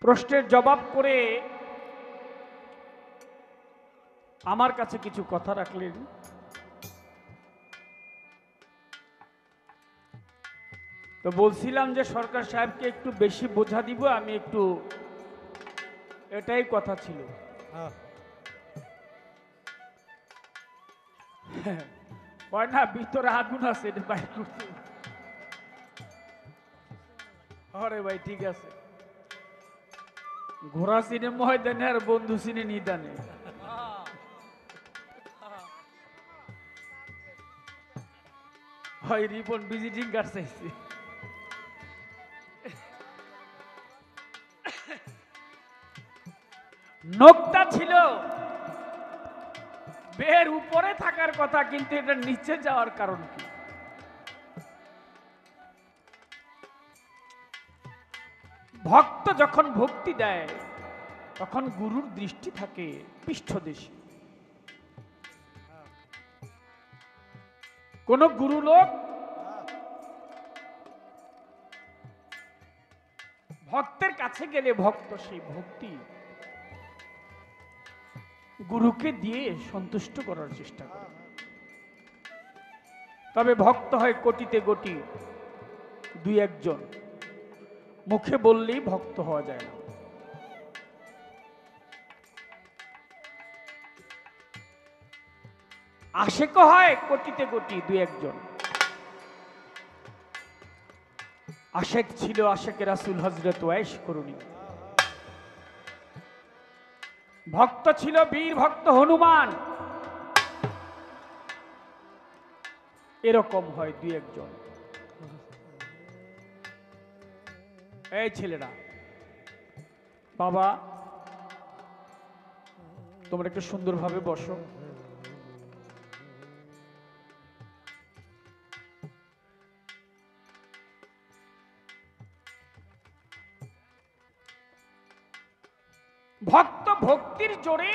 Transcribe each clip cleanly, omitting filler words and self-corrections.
প্রশ্নের জবাব করে আমার কাছে কিছু কথা রাখলেন। তো বলছিলাম যে সরকার সাহেবকে একটু বেশি বোঝা দিব, আমি একটু, এটাই কথা ছিল। হয় না, ভিতরে আগুন আছে, এটা বাইর করতে। আরে ভাই ঠিক আছে, ঘোড়া চিনে ময়দানে আর বন্ধু চিনে নিদানে। হয় রিপন ভিজিটিং কার্ড চাইছে। নখটা ছিল বের উপরে থাকার কথা, কিন্তু এটা নিচে যাওয়ার কারণ কি? ভক্ত যখন ভক্তি দেয় তখন গুরুর দৃষ্টি থাকে পৃষ্ঠদেশে। কোন গুরু লোক ভক্তের কাছে গেলে ভক্ত সেই ভক্তি গুরুকে দিয়ে সন্তুষ্ট করার চেষ্টা করে। তবে ভক্ত হয় কোটিতে কোটি, দুই একজন, মুখে বললেই ভক্ত হওয়া যায় না। আশেক হয় কোটিতে কোটি, দুই একজন। আশেক ছিল আশেকে রাসূল হযরত ওয়াইস করুণী। ভক্ত ছিল বীর ভক্ত হনুমান। এরকম হয় দুই একজন। এই ছেলেরা, বাবা তোমরা একটু সুন্দরভাবে বসো। ভক্ত ভক্তির জোরে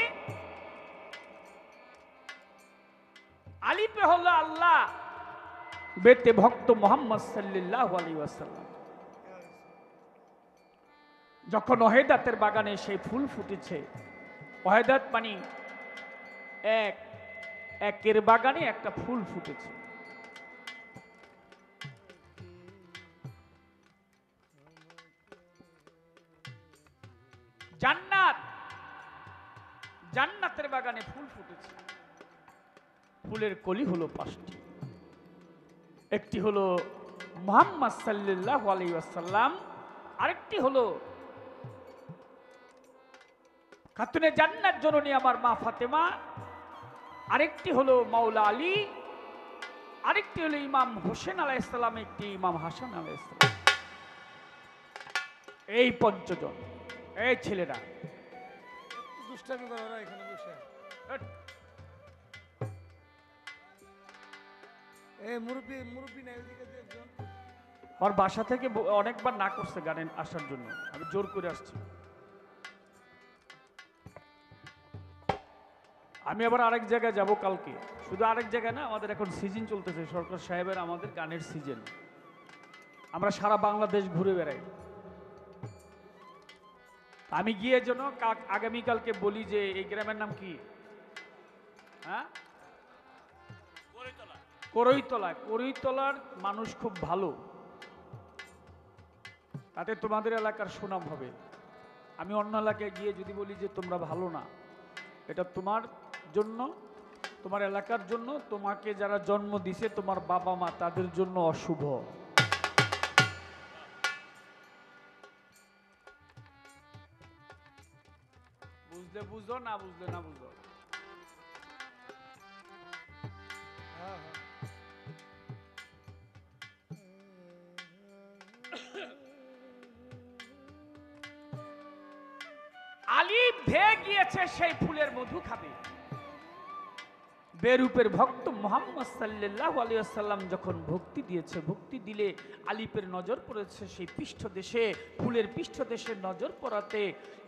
আলিপে হলো আল্লাহ, বেতে ভক্ত মুহাম্মদ সাল্লাল্লাহু আলাইহি ওয়াসাল্লাম। যখন ওহেদাতের বাগানে সেই ফুল ফুটেছে, ওহেদাত মানে একের বাগানে একটা ফুল ফুটেছে। জান্নাত, জান্নাতের বাগানে ফুল ফুটেছে। ফুলের কলি হলো পাঁচটি। একটি হলো মুহাম্মদ সাল্লাল্লাহু আলাইহি ওয়াসাল্লাম, আরেকটি হলো খাতুনে জান্নাত জননী আমার মা ফাতেমা, আরেকটি হলো মাওলা আলী, আরেকটি হলো ইমাম হোসেন আলাইহিস সালাম, একটি ইমাম হাসান আলাইহিস সালাম। এই পঞ্চজন। এই ছেলেরা দুষ্টামি করে ওরা এখানে বসে। এই মুরব্বি মুরব্বি নাই ওইদিকে একজন। আমার বাসা থেকে অনেকবার না করছে গানে আসার জন্য, আমি জোর করে আসছি। আমি আবার আরেক জায়গায় যাব কালকে। শুধু আরেক জায়গায় না, আমাদের এখন সিজন চলতেছে সরকার সাহেবের, আমাদের গানের সিজন। আমরা সারা বাংলাদেশ ঘুরে বেড়াই। আমি গিয়ে যেন আগামীকালকে বলি যে এই গ্রামের নাম কি? হ্যাঁ, করইতলা। করইতলার মানুষ খুব ভালো, তাতে তোমাদের এলাকার সুনাম হবে। আমি অন্য এলাকায় গিয়ে যদি বলি যে তোমরা ভালো না, এটা তোমার জন্য, তোমার এলাকার জন্য, তোমাকে যারা জন্ম দিছে, তোমার বাবা মা, তাদের জন্য অশুভ। বুঝলে বুঝো, না বুঝলে না বুঝো। আলিফ ধে গিয়েছে সেই ফুলের মধু খাবে। বেরূপের ভক্ত মুহাম্মদ সাল্লাল্লাহু আলাইহি ওয়াসাল্লাম যখন ভক্তি দিয়েছে, ভক্তি দিলে আলিফের নজর পড়েছে সেই পৃষ্ঠদেশে। ফুলের পৃষ্ঠদেশে নজর পড়াতে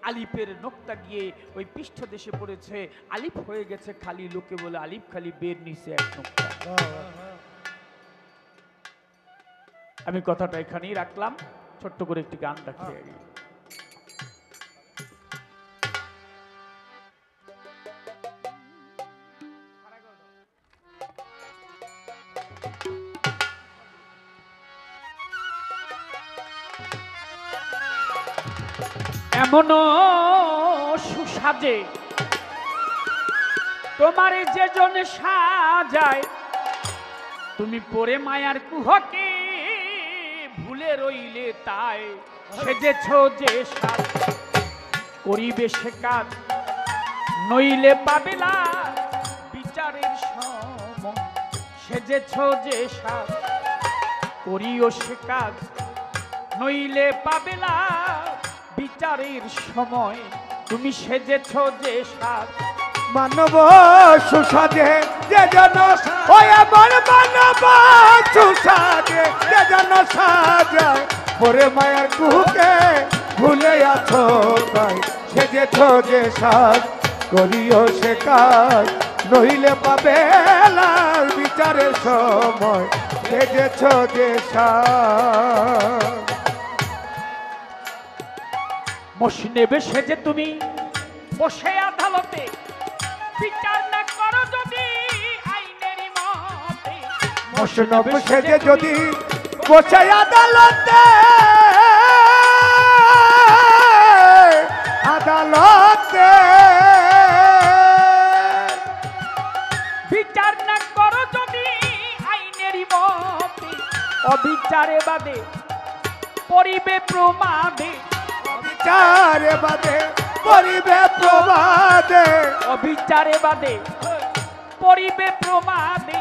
আলিফের নখটা গিয়ে ওই পৃষ্ঠদেশে পড়েছে। আলিফ হয়ে গেছে খালি, লোকে বলে আলিফ খালি, বের নিচে এক নখটা। আমি কথাটা এখানেই রাখলাম, ছোট্ট করে একটি গান রাখি। এমনও সুসাজে তোমার যে জন সাজায়, তুমি পরে মায়ার কুহকে ভুলে রইলে তাই। সেজেছ যে সাজ করিবে সে কাজ, নইলে পাবে না বিচারের সময়। সেজেছ যে সাজ করিও সে কাজ, নইলে পাবে না বিচারের সময়। তুমি সেজেছ যে সাজ মানব সুসাজে যে জন ওই আমার মানব সুসাজে যে জন সাজায়, পরে মায়ের কুহুকে ভুলে আছো তাই। সেজেছ যে সাজ করিও সে কাজ, নইলে পাবে লাল বিচারের সময়। সেজেছ যে সাজ মসি নেবে সেজে তুমি বসে আদালতে, বিচার না করো যদি আইনের মতে। মসনব সেজে যদি বসে আদালতে, আদালতে বিচার না করো যদি আইনের মতে, অবিচারে বাদে পরিবে প্রমাদে। বিচারে বাদে পরিবে প্রবাদে, অবিচারে বাদে পরিবে প্রমাদে।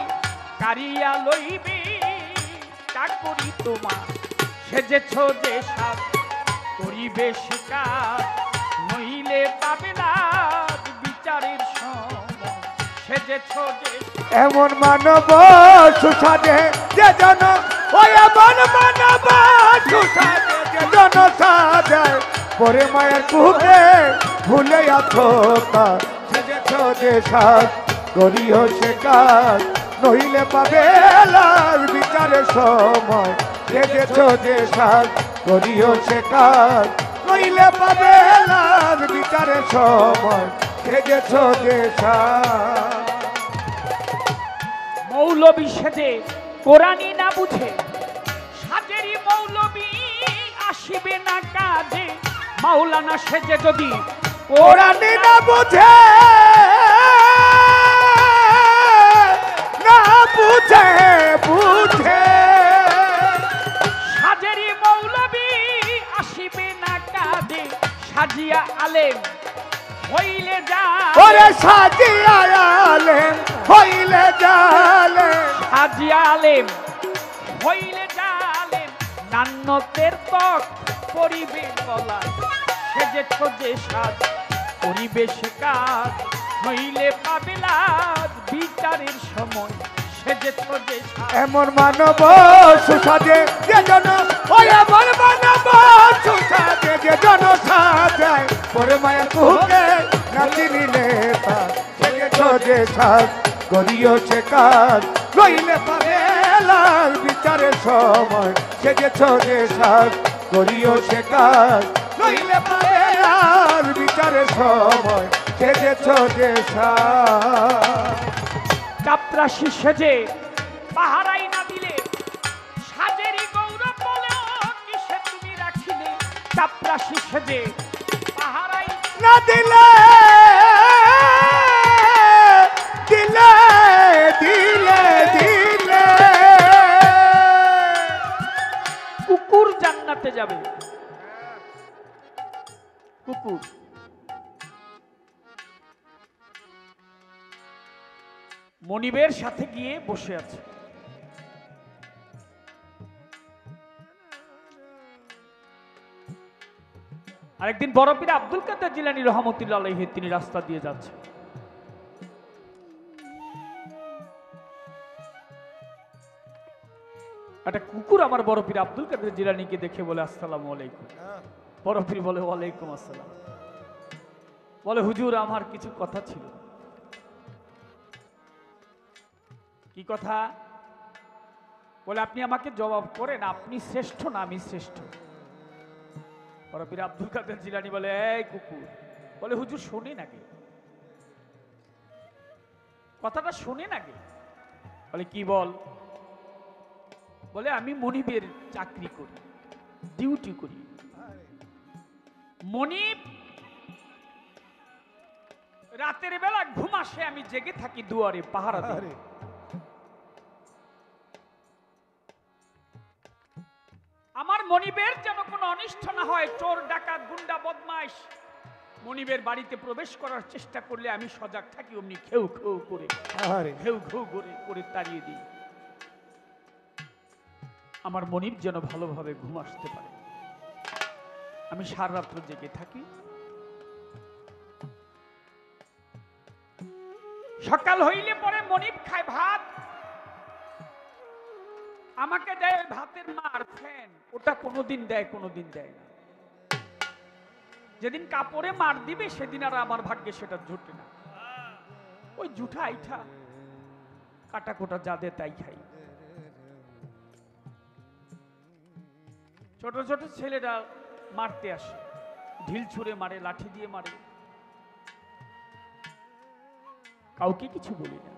কারিয়া লইবে চাকরি তোমার, সেজেছ যে সাজ করিবে সে কাজ, নইলে পাবে না বিচারের সময়। সেজেছ যে এমন মানব সুসাজে যে জন ওই এমন মানব সুসাজে যে জন সাজায়, পরে মায়ের কুহুকে ভুলে আছো তা। সেজেছ যে সাজ করিও সে কাজ, নইলে পাবে লাল বিচারের সময়। সেজেছ যে সাজ করিও সে কাজ, নইলে পাবে লাল বিচারের সময়। সেজেছ যে সাজ মৌলবী সেজে কোরআনি না বুঝে, সাজেরই মৌলবী আসিবে না কাজে। মাওলানা সেজে যদি কোরআনি না বুঝে, না বুঝে বুঝে সাজেরই মৌলবী আসিবে না কাজে। সাজিয়া আলেম হইলে যা, ওরে সাজিয়া আলেম হইলে জালে। সাজিয়া আলেম হইলে জালেম, নান্নতের ত্বক পরিবে গলায়। সেজেছ যে সাজ করিবে সে কাজ, নইলে পাবে লাজ বিচারের সময়। সেজেছ যে সাজ এমন মানব সুসাজে যে জন ওই এমন মানব সুসাজে যে জন সাজায়, পরে মায়ের কুহুকে নাচি নিলে তা। সেজেছ যে সাজ করিও সে কাজ, নইলে পাবে লাল বিচারের সময়। সেজেছ যে সাজ করিও সে কাজ, নইলে পাবে লাল বিচারের সময়। সেজেছ যে সাজ চাপরাশি সেজে পাহারাই না দিলে, সাজেরই গৌরব বলে কিসে তুমি রাখিলে। চাপরাশি সেজে পাহারাই না দিলে, দিলে দিলে দিলে কুকুর জান্নাতে যাবে। কুকুর মনিবের সাথে গিয়ে বসে আছে। আরেকদিন বড় পীর আব্দুল কাদের জিলানী রহমতুল্লাহ আলাইহি তিনি রাস্তা দিয়ে যাচ্ছেন। একটা কুকুর আমার বড় পীর আব্দুল কাদের জিলানীকে দেখে বলে আসসালামু আলাইকুম। বড় পীর বলে ওয়ালাইকুম আসসালাম। বলে হুজুর আমার কিছু কথা ছিল। কি কথা? বলে আপনি আমাকে জবাব করেন, আপনি শ্রেষ্ঠ না আমি শ্রেষ্ঠ? বড় পীর আব্দুল কাদের জিলানী বলে এই কুকুর, বলে হুজুর শোনেন আগে, কথাটা শোনেন আগে। বলে কি বল? বলে আমি মনিবের চাকরি করি, ডিউটি করি। মনিব রাতের বেলা ঘুম আসে, আমি জেগে থাকি দুয়ারে পাহারা দিই। আরে আমার মনিবের যেন কোনো অনিষ্ট না হয়, চোর ডাকাত গুন্ডা বদমাইশ মনিবের বাড়িতে প্রবেশ করার চেষ্টা করলে আমি সজাগ থাকি, অমনি খেউ খেউ করে আরে ঘেউ ঘেউ করে তাড়িয়ে দিই। আমার মনিব যেন ভালোভাবে ঘুম আসতে পারে। আমি সারা রাত্র জেগে থাকি। সকাল হইলে পরে মনিব খায় ভাত, আমাকে দেয় ভাতের মার ফ্যান, ওটা কোনোদিন দেয় কোনোদিন দেয় না। যেদিন কাপড়ে মার দিবে সেদিন আর আমার ভাগ্যে সেটা জুটে না। ওই জুঠা আইঠা কাটা কোটা যা দে তাই খাই। ছোট ছোট ছেলেরা মারতে আসে, ঢিল ছুঁড়ে মারে, লাঠি দিয়ে মারে, কাউকে কিছু বলি না।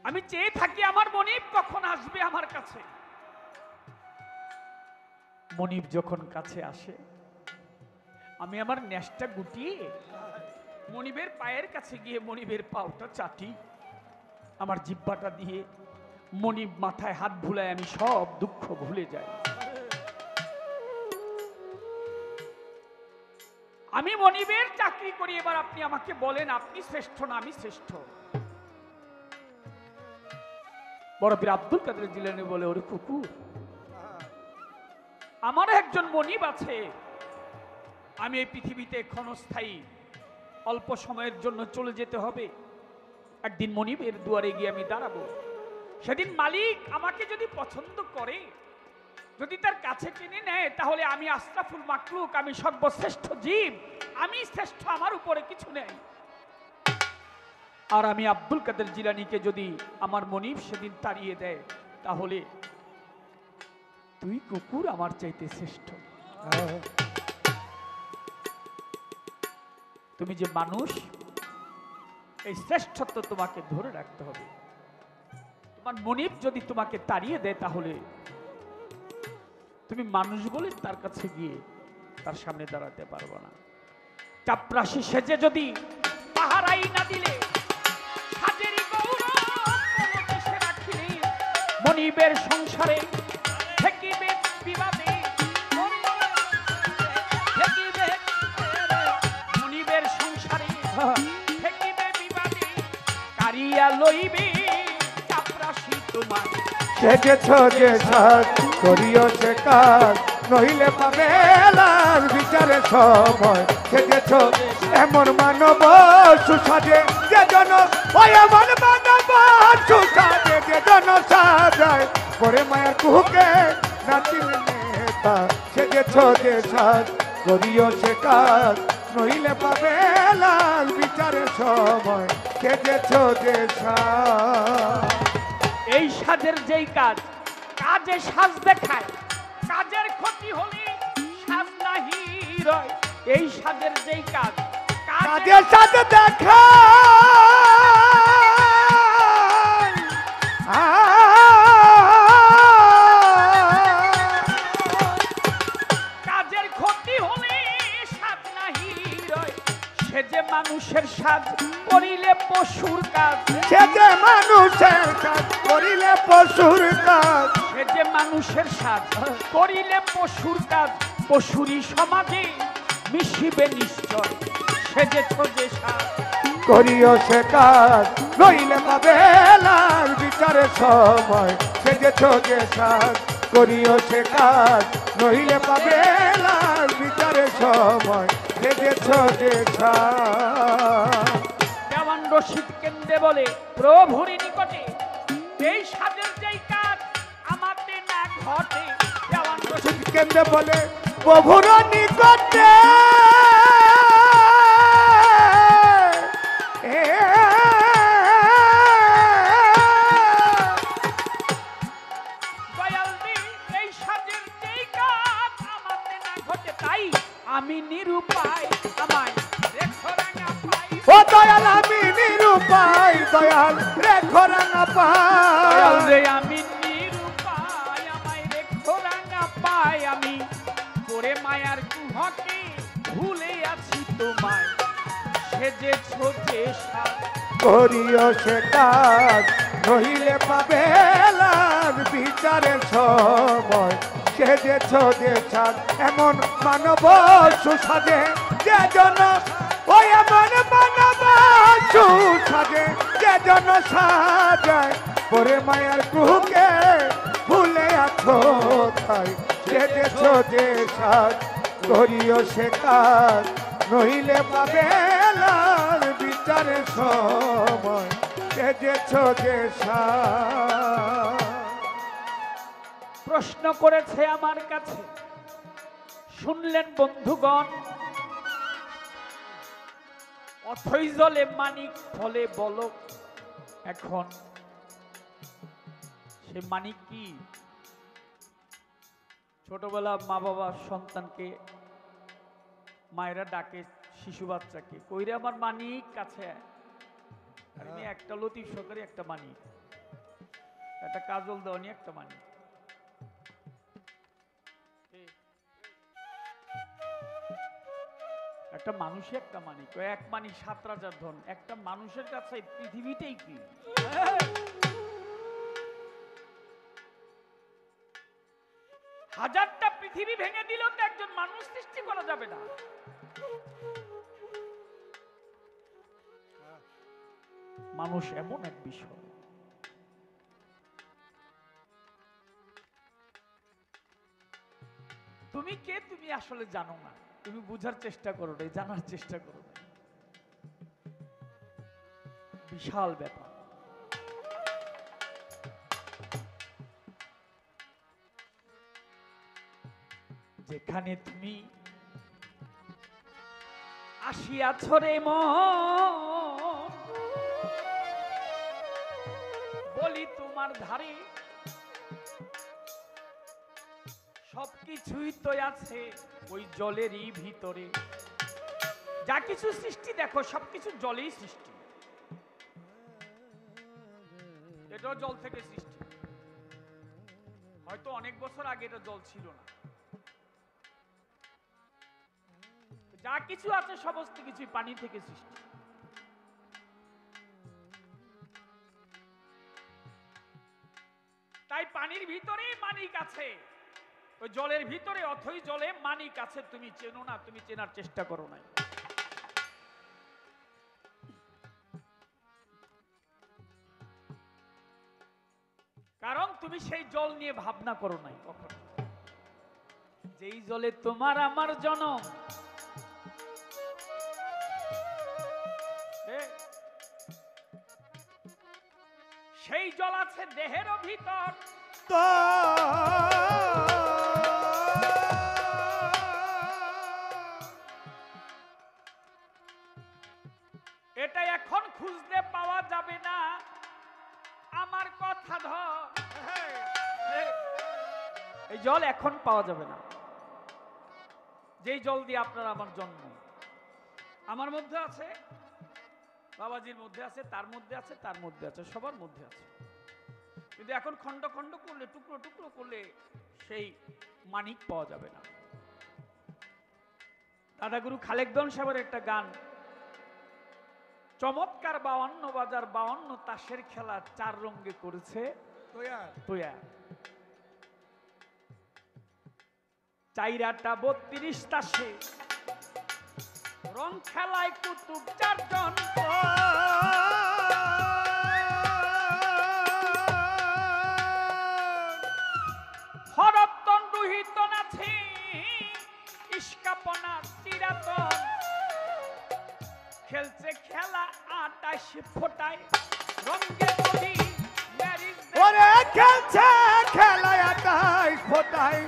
আমি চেয়ে থাকি আমার মনিব কখন আসবে আমার কাছে। মনিব যখন কাছে আসে আমি আমার নেশটা গুটিয়ে মনিবের পায়ের কাছে গিয়ে মনিবের পাওটা চাটি, আমার জিহ্বাটা দিয়ে মনিব মাথায় হাত ভুলায় আমি সব দুঃখ ভুলে যাই। আমি মনিবের চাকরি করি, এবার আপনি আমাকে বলেন আপনি শ্রেষ্ঠ না আমি শ্রেষ্ঠ? বড় পীর আব্দুল কাদের জিলানী বলে, ওরে কুকুর, আমার একজন মনিব আছে, আমি এই পৃথিবীতে ক্ষণস্থায়ী অল্প সময়ের জন্য চলে যেতে হবে। একদিন মনিবের দুয়ারে গিয়ে আমি দাঁড়াবো, সেদিন মালিক আমাকে যদি পছন্দ করে, যদি তার কাছে টেনে নেয়, তাহলে আমি আশরাফুল মাখলুক, আমি সর্বশ্রেষ্ঠ জীব, আমি শ্রেষ্ঠ, আমার উপরে কিছু নেই। আর আমি আব্দুল কাদের জিলানীকে যদি আমার মনিব সেদিন তাড়িয়ে দেয়, তাহলে তুই কুকুর আমার চাইতে শ্রেষ্ঠ। তুমি যে মানুষ, এই শ্রেষ্ঠত্ব তোমাকে ধরে রাখতে হবে। তোমার মনিব যদি তোমাকে তাড়িয়ে দেয়, তাহলে তুমি মানুষ বলে তার কাছে গিয়ে তার সামনে দাঁড়াতে পারবে না। চাপরাশি সেজে যদি পাহারাই না দিলে, সাজেরই গৌরব দেশে রাখিলে, মনিবের সংসারে ঠেকিবে বিবাদে, মনিবের সংসারে ঠেকিবে বিবাদে, কারিয়া লইবে চাপরাশি তোমার। সেজেছ যে সাজ করিও সে কাজ, নইলে পাবে লাল বিচারে সময়। সেজেছ এমন মানব সুসাজে যে জন, ওই এমন মানব সুসাজে যে জন সাজায়, পরে মায়ের কুহুকে নাচিল নেতা। সেজেছ যে সাজ করিও সে কাজ, নইলে পাবে লাল বিচারে সময়। সেজেছ যে সাজ। এই সাজের যেই কাজ, কাজে সাজ দেখায়, কাজের ক্ষতি হলে সাজ নাহি রয়। এই সাজের যেই কাজ, কাজের সাথে দেখা কাজের ক্ষতি হলে সাজ নাহি রয়। সে যে মানুষের সাজ করিলে পশুর কাজ, সে যে মানুষের কাজ করিলে পশুর কাজ। সে যে মানুষের সাজ করিলে পশুর কাজ, পশুরই সমাজে মিশিবে নিশ্চয়। সেজেছ যে সাজ করিও সে কাজ, নইলে পাবে লাল বিচারে সময়। সেজেছ যে সাজ করিও সে কাজ, নইলে পাবে লাল বিচারে সময়। সেজেছ যে সাজ। দেওয়ান রশিদ কেন্দ্রে বলে, প্রভুর নিকটে এই সাজের যেই কাজ আমাতে না ঘটে। দেওয়ান রশিদ কেন্দ্রে বলে, প্রভুর নিকটে দয়াল দি এই সাজের যেই কাজ আমাতে না ঘটে, তাই আমি নিরুপায়, আমায় রেখো রাঙা পাই। ও দয়াল আমি নিরুপায়, দয়াল রেখো রাঙা দয়াল পাই। রে আমি নিরুপায়, আমায় রেখো রাঙা পাই। আমি মায়ার কুহকে ভুলে আছি তোমায় সেজেছ যে সাজ করিও সে কাজ নহিলে পাবে লাভ বিচারের সময় সেজেছ যে সাজ এমন মানব সুসাজে যে জন ওই এমন মানব সুসাজে যে জন সাজায় পরে মায়ার কুহকে ভুলে আছো তাই সেজেছ যে সাজ করিও সে কাজ নহিলে পাবে লাভ বিচারের সময় সেজেছ যে সাজ। প্রশ্ন করেছে আমার কাছে, শুনলেন বন্ধুগণ, অথই জলে মানিক ফলে বলো এখন সে মানিক কি? ছোটবেলা মা বাবা সন্তানকে মায়েরা ডাকে শিশু বাচ্চাকে, কইরে আমার মানিক কাছে আর এমনি একটা লতিফ সরকারি একটা মানিক, একটা কাজল দেওয়ানি একটা মানিক। একটা মানুষে একটা মানিক, এক মানিক 7 রাজার ধন। একটা মানুষের কাছে পৃথিবীটাই কি? হাজারটা পৃথিবী ভেঙে দিলেও তো একজন মানুষ সৃষ্টি করা যাবে না। মানুষ এমন এক বিষয়, তুমি কে তুমি আসলে জানো না, তুমি বুঝার চেষ্টা করো না, জানার চেষ্টা করো না। বিশাল ব্যাপার। যেখানে তুমি আসিয়াছ রে মন, বলি তোমার ধারে সবকিছুই তো আছে ওই জলেরই ভিতরে। যা কিছু সৃষ্টি দেখো সবকিছু জলেই সৃষ্টি, এটাও জল থেকে সৃষ্টি। হয়তো অনেক বছর আগে এটা জল ছিল না। যা কিছু আছে সমস্ত কিছুই পানি থেকে সৃষ্টি। তাই পানির ভিতরেই মানিক আছে, ওই জলের ভিতরে অথই জলে মানিক আছে। তুমি চেনো না, তুমি চেনার চেষ্টা করো নাই। কারণ তুমি সেই জল নিয়ে ভাবনা করো নাই কখনো। যেই জলে তোমার আমার জনম, সেই জল আছে দেহের ভিতর। এটা এখন খুঁজতে পাওয়া যাবে না, আমার কথা ধর। এই জল এখন পাওয়া যাবে না, যেই জল দিয়ে আপনার আমার জন্ম। আমার মধ্যে আছে, বাবাজির মধ্যে আছে, তার মধ্যে আছে, তার মধ্যে আছে, সবার মধ্যে আছে। কিন্তু এখন খন্ড খন্ড করলে, টুকরো টুকরো করলে সেই মানিক পাওয়া যাবে না। দাদাগুরু খালেকদন সাহেবের একটা গান, চমৎকার 52 বাজার 52 তাসের খেলা 4 রঙে করেছে তোয়া। 4 টা 32 তাসে রং খেলায় কুতুব 4 জন। হরতন রুহিতন আছে ইস্কাপনা চিরাতন। খেলছে খেলা 28 ফোটায় রঙে নদী ম্যারিজ। ওরে খেলছে খেলা 28 ফোটায়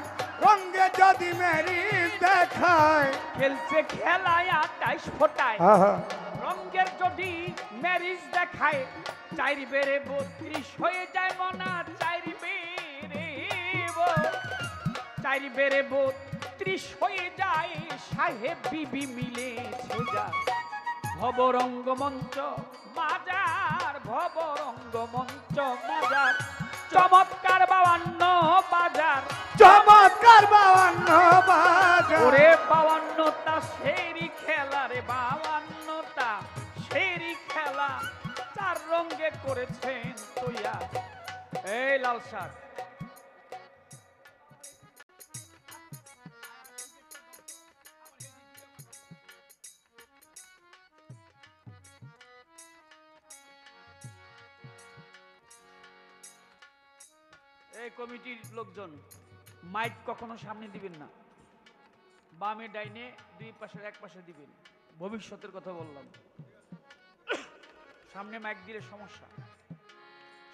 রঙে যদি ম্যারিজ দেখায়। খেলছে খেলা 28 ফোটায় রঙের যদি ম্যারিজ দেখায়। 4 বেড়ে 32 হয়ে যায় মনা। 4 বেড়ে 32 হয়ে যায়। সাহেব বিবি মিলেছে যা ভবরঙ্গমঞ্চ বাজার। ভবরঙ্গমঞ্চ বাজার চমৎকার 52 বাজার। চমৎকার 52 বাজার। যায় ওরে 52টা সেরি খেলা রে 52টা সেরি খেলা চার রঙে করেছেন তৈয়া এই লাল শাক এই কমিটির লোকজন মাইক কখনো সামনে দিবেন না, বামে ডাইনে দুই পাশের এক পাশে দিবেন, ভবিষ্যতের কথা বললাম। সামনে মাইক দিলে সমস্যা,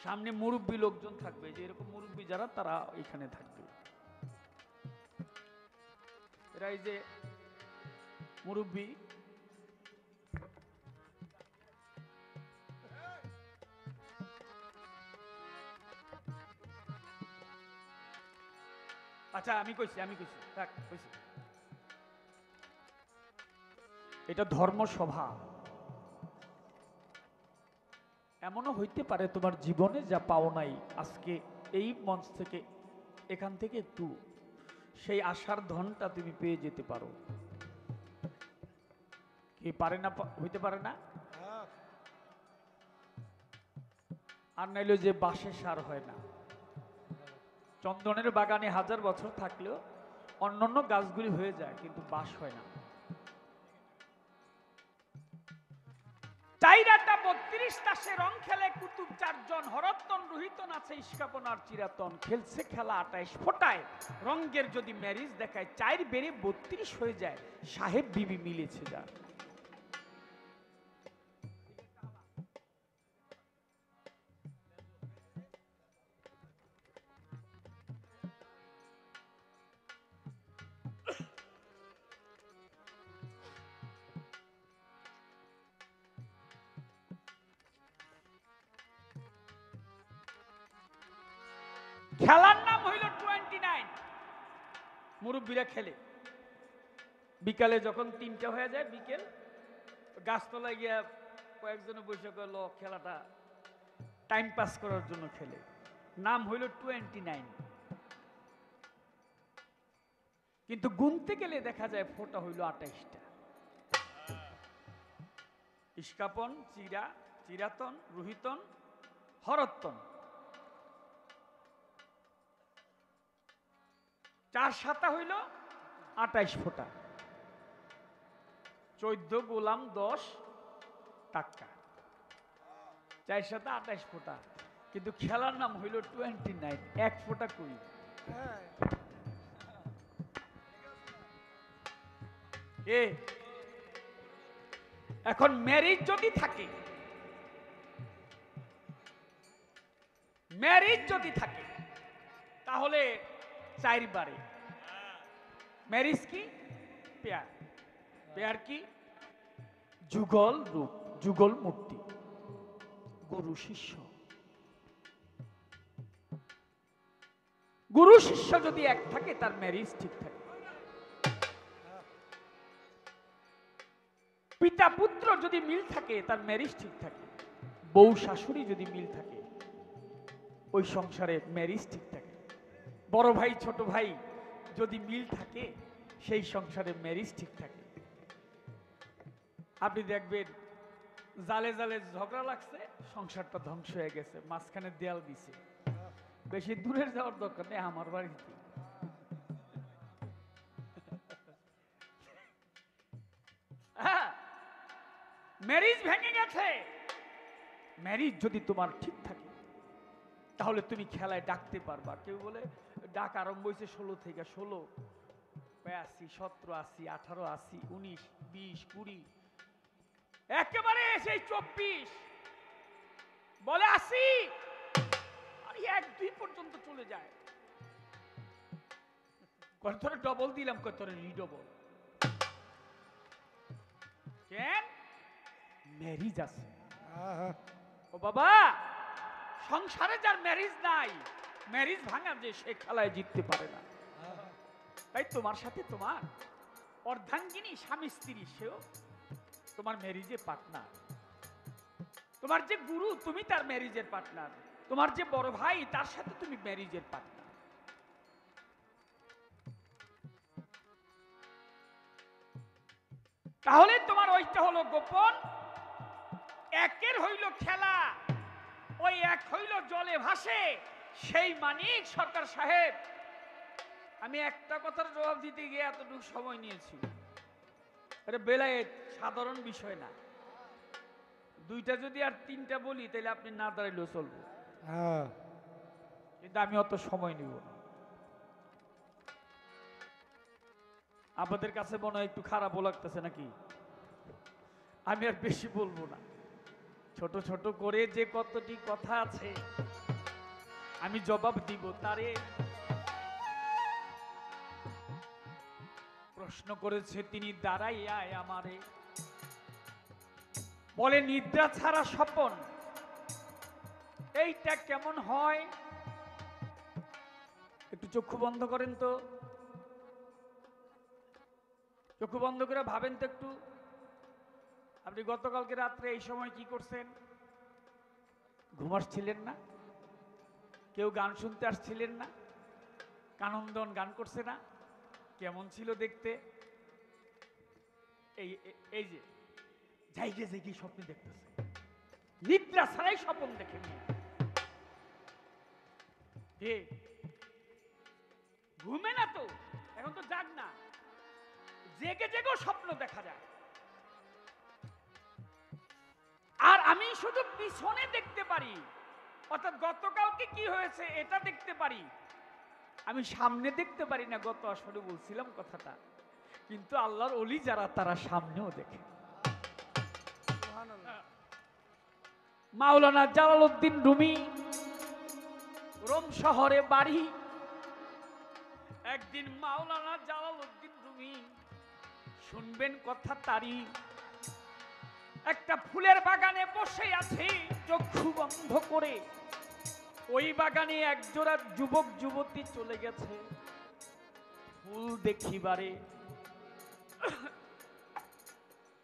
সামনে মুরব্বী লোকজন থাকবে, যে এরকম মুরব্বী যারা তারা এখানে থাকবে, এরা এই যে মুরব্বী। আচ্ছা আমি কইছি থাক কইছি, এটা ধর্মসভা। এমনও হইতে পারে তোমার জীবনে যা পাও নাই, আজকে এই মঞ্চ থেকে এখান থেকে একটু সেই আশার ধনটা তুমি পেয়ে যেতে পারো। কি পারে না, হইতে পারে না? আর নাইলে যে বাঁশে সার হয় না, চন্দনের বাগানে 1000 বছর থাকলেও অন্যান্য গাছগুলি হয়ে যায়, কিন্তু বাঁশ হয় না। 32টা সে রং খেলে কুতুব 4 জন, হরতন রোহিতন আছে ইস্কাপন আর চিরাতন, খেলছে খেলা 28 ফোটায়, রঙ্গের যদি ম্যারিজ দেখায় 4 বেড়ে 32 হয়ে যায়, সাহেব বিবি মিলেছে যা। খেলার নাম হইল 29। মুরব্বীরা খেলে বিকালে, যখন 3টা হয়ে যায় বিকেল, গাছতলায় গিয়া কয়েকজনে বসে গেল খেলাটা টাইম পাস করার জন্য খেলে, নাম হইল 29। কিন্তু গুনতে গেলে দেখা যায় ফোটা হইল 28টা। ইস্কাপন, চিরাতন, রোহিতন, হরতন, 4 7 হইল 28 ফোঁটা, 14 গোলাম 10 টাকা, 4 7 28 ফোঁটা। কিন্তু খেলার নাম হইল 29, 1 ফোঁটা কই। এখন ম্যারিজ যদি থাকে, তাহলে 4 বারে ম্যারিজ কি পেয়ার, পেয়ার কি যুগল রূপ, যুগল মূর্তি, গুরু শিষ্য। গুরু শিষ্য যদি এক থাকে তার ম্যারিজ ঠিক থাকে। পিতা পুত্র যদি মিল থাকে তার ম্যারিজ ঠিক থাকে। বউ শাশুড়ি যদি মিল থাকে ওই সংসারে ম্যারিজ ঠিক থাকে। বড় ভাই ছোট ভাই যদি মিল থাকে সেই সংসারে ম্যারিজ ঠিক থাকে। আপনি দেখবেন জালে জালে ঝগড়া লাগছে, সংসারটা ধ্বংস হয়ে গেছে, মাঝখানে দেয়াল দিছে। বেশি দূরের যাওয়ার দরকার নেই, আমার বাড়িতে। ম্যারিজ ভেঙে গেছে। ম্যারিজ যদি তোমার ঠিক থাকে তাহলে তুমি খেলায় ডাকতে পারবা। কেউ বলে ডাক আরম্ভ হয়েছে 16 থেকে, 16, 82, 17, 80, 18, 80, 19, 20, 20, একেবারে সেই 24 বলে 80, আর 1 2 পর্যন্ত চলে যায়। কত ডবল দিলাম, কত রিডবল। কেন? ম্যারিজ আছে। ও বাবা, সংসারে যার ম্যারিজ নাই, ম্যারিজ ভাঙা যে সে খেলায় জিততে পারে না। তাই তোমার সাথে তোমার অর্ধাঙ্গিনী স্বামী স্ত্রী, সেও তোমার ম্যারিজে পার্টনার। তোমার যে গুরু তুমি তার ম্যারিজের পার্টনার। তোমার যে বড় ভাই তার সাথে তুমি ম্যারিজের পার্টনার। তাহলে তোমার ওইটা হলো গোপন, একের হইল খেলা, ওই এক হইল জলে ভাসে, সেই মানিক সরকার সাহেব। আমি একটা কথার জবাব দিতে গিয়ে এতটুকু সময় নিয়েছি। আরে বেলায়েত সাধারণ বিষয় না, দুইটা যদি আর তিনটা বলি তাহলে আপনি না দাঁড়াইলেও চলবো, হ্যাঁ কিন্তু আমি অত সময় নিব না। আপনাদের কাছে মনে হয় একটু খারাপও লাগতেছে নাকি? আমি আর বেশি বলবো না, ছোট ছোট করে যে কতটি কথা আছে আমি জবাব দিব তারে। প্রশ্ন করেছে তিনি দাঁড়াইয়া আমারে, বলে নিদ্রা ছাড়া স্বপন এইটা কেমন হয়? একটু চক্ষু বন্ধ করেন তো, চক্ষু বন্ধ করে ভাবেন তো একটু, আপনি গতকালকে রাত্রে এই সময় কি করছেন? ঘুমাচ্ছিলেন না? কেউ গান শুনতে আসছিলেন না? কানন্দন গান করছে না? কেমন ছিল দেখতে? এই যে জায়গা জায়গায় স্বপ্ন দেখতেছে, নিদ্রা ছাড়াই স্বপ্ন দেখে নিয়ে ঘুমে না তো, এখন তো জাগ না, জেগে জেগেও স্বপ্ন দেখা যায়। আর আমি শুধু পিছনে দেখতে পারি, অর্থাৎ গতকালকে কি হয়েছে এটা দেখতে পারি, আমি সামনে দেখতে পারি না। গত আসরে বলছিলাম কথাটা, কিন্তু আল্লাহর ওলি যারা তারা সামনেও দেখে। মাওলানা জালালউদ্দিন রুমি, রোম শহরে বাড়ি। একদিন মাওলানা জালালউদ্দিন রুমি, শুনবেন কথা তারি, একটা ফুলের বাগানে বসে আছে চক্ষু বন্ধ করে। ওই বাগানে একজোড়া যুবক যুবতী চলে গেছে ফুল দেখিবারে,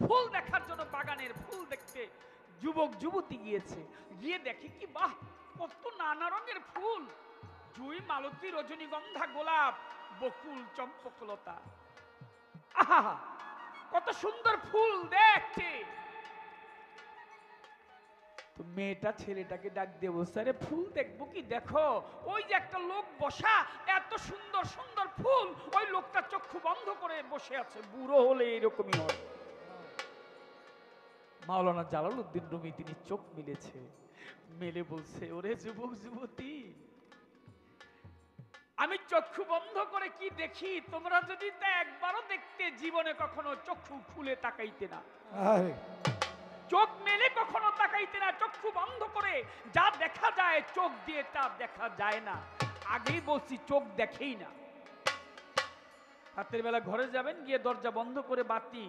ফুল দেখার জন্য বাগানের ফুল দেখতে যুবক যুবতী গিয়েছে। গিয়ে দেখে কি বাহ, কত নানা রঙের ফুল, জুই, মালতী, রজনীগন্ধা, গোলাপ, বকুল, চম্পকলতা, আহা কত সুন্দর ফুল দেখতে। তো মেয়েটা ছেলেটাকে ডাক দিয়ে বলছে, আরে ফুল দেখবো কি, দেখো ওই যে একটা লোক বসা, এত সুন্দর সুন্দর ফুল, ওই লোকটা চক্ষু বন্ধ করে বসে আছে, বুড়ো হলে এরকমই হয়। মাওলানা জালালউদ্দিন রুমি তিনি চোখ মিলেছে, মেলে বলছে, ওরে যুবক যুবতী, আমি চক্ষু বন্ধ করে কি দেখি, তোমরা যদি তা একবারও দেখতে, জীবনে কখনো চক্ষু খুলে তাকাইতে না, চোখ মেলে কখনো তাকাইতে না, চক্ষু বন্ধ করে যা দেখা যায় চোখ দিয়ে তা দেখা যায় না। আগেই বলছি চোখ দেখেই না। রাতের বেলা ঘরে যাবেন, গিয়ে দরজা বন্ধ করে বাতি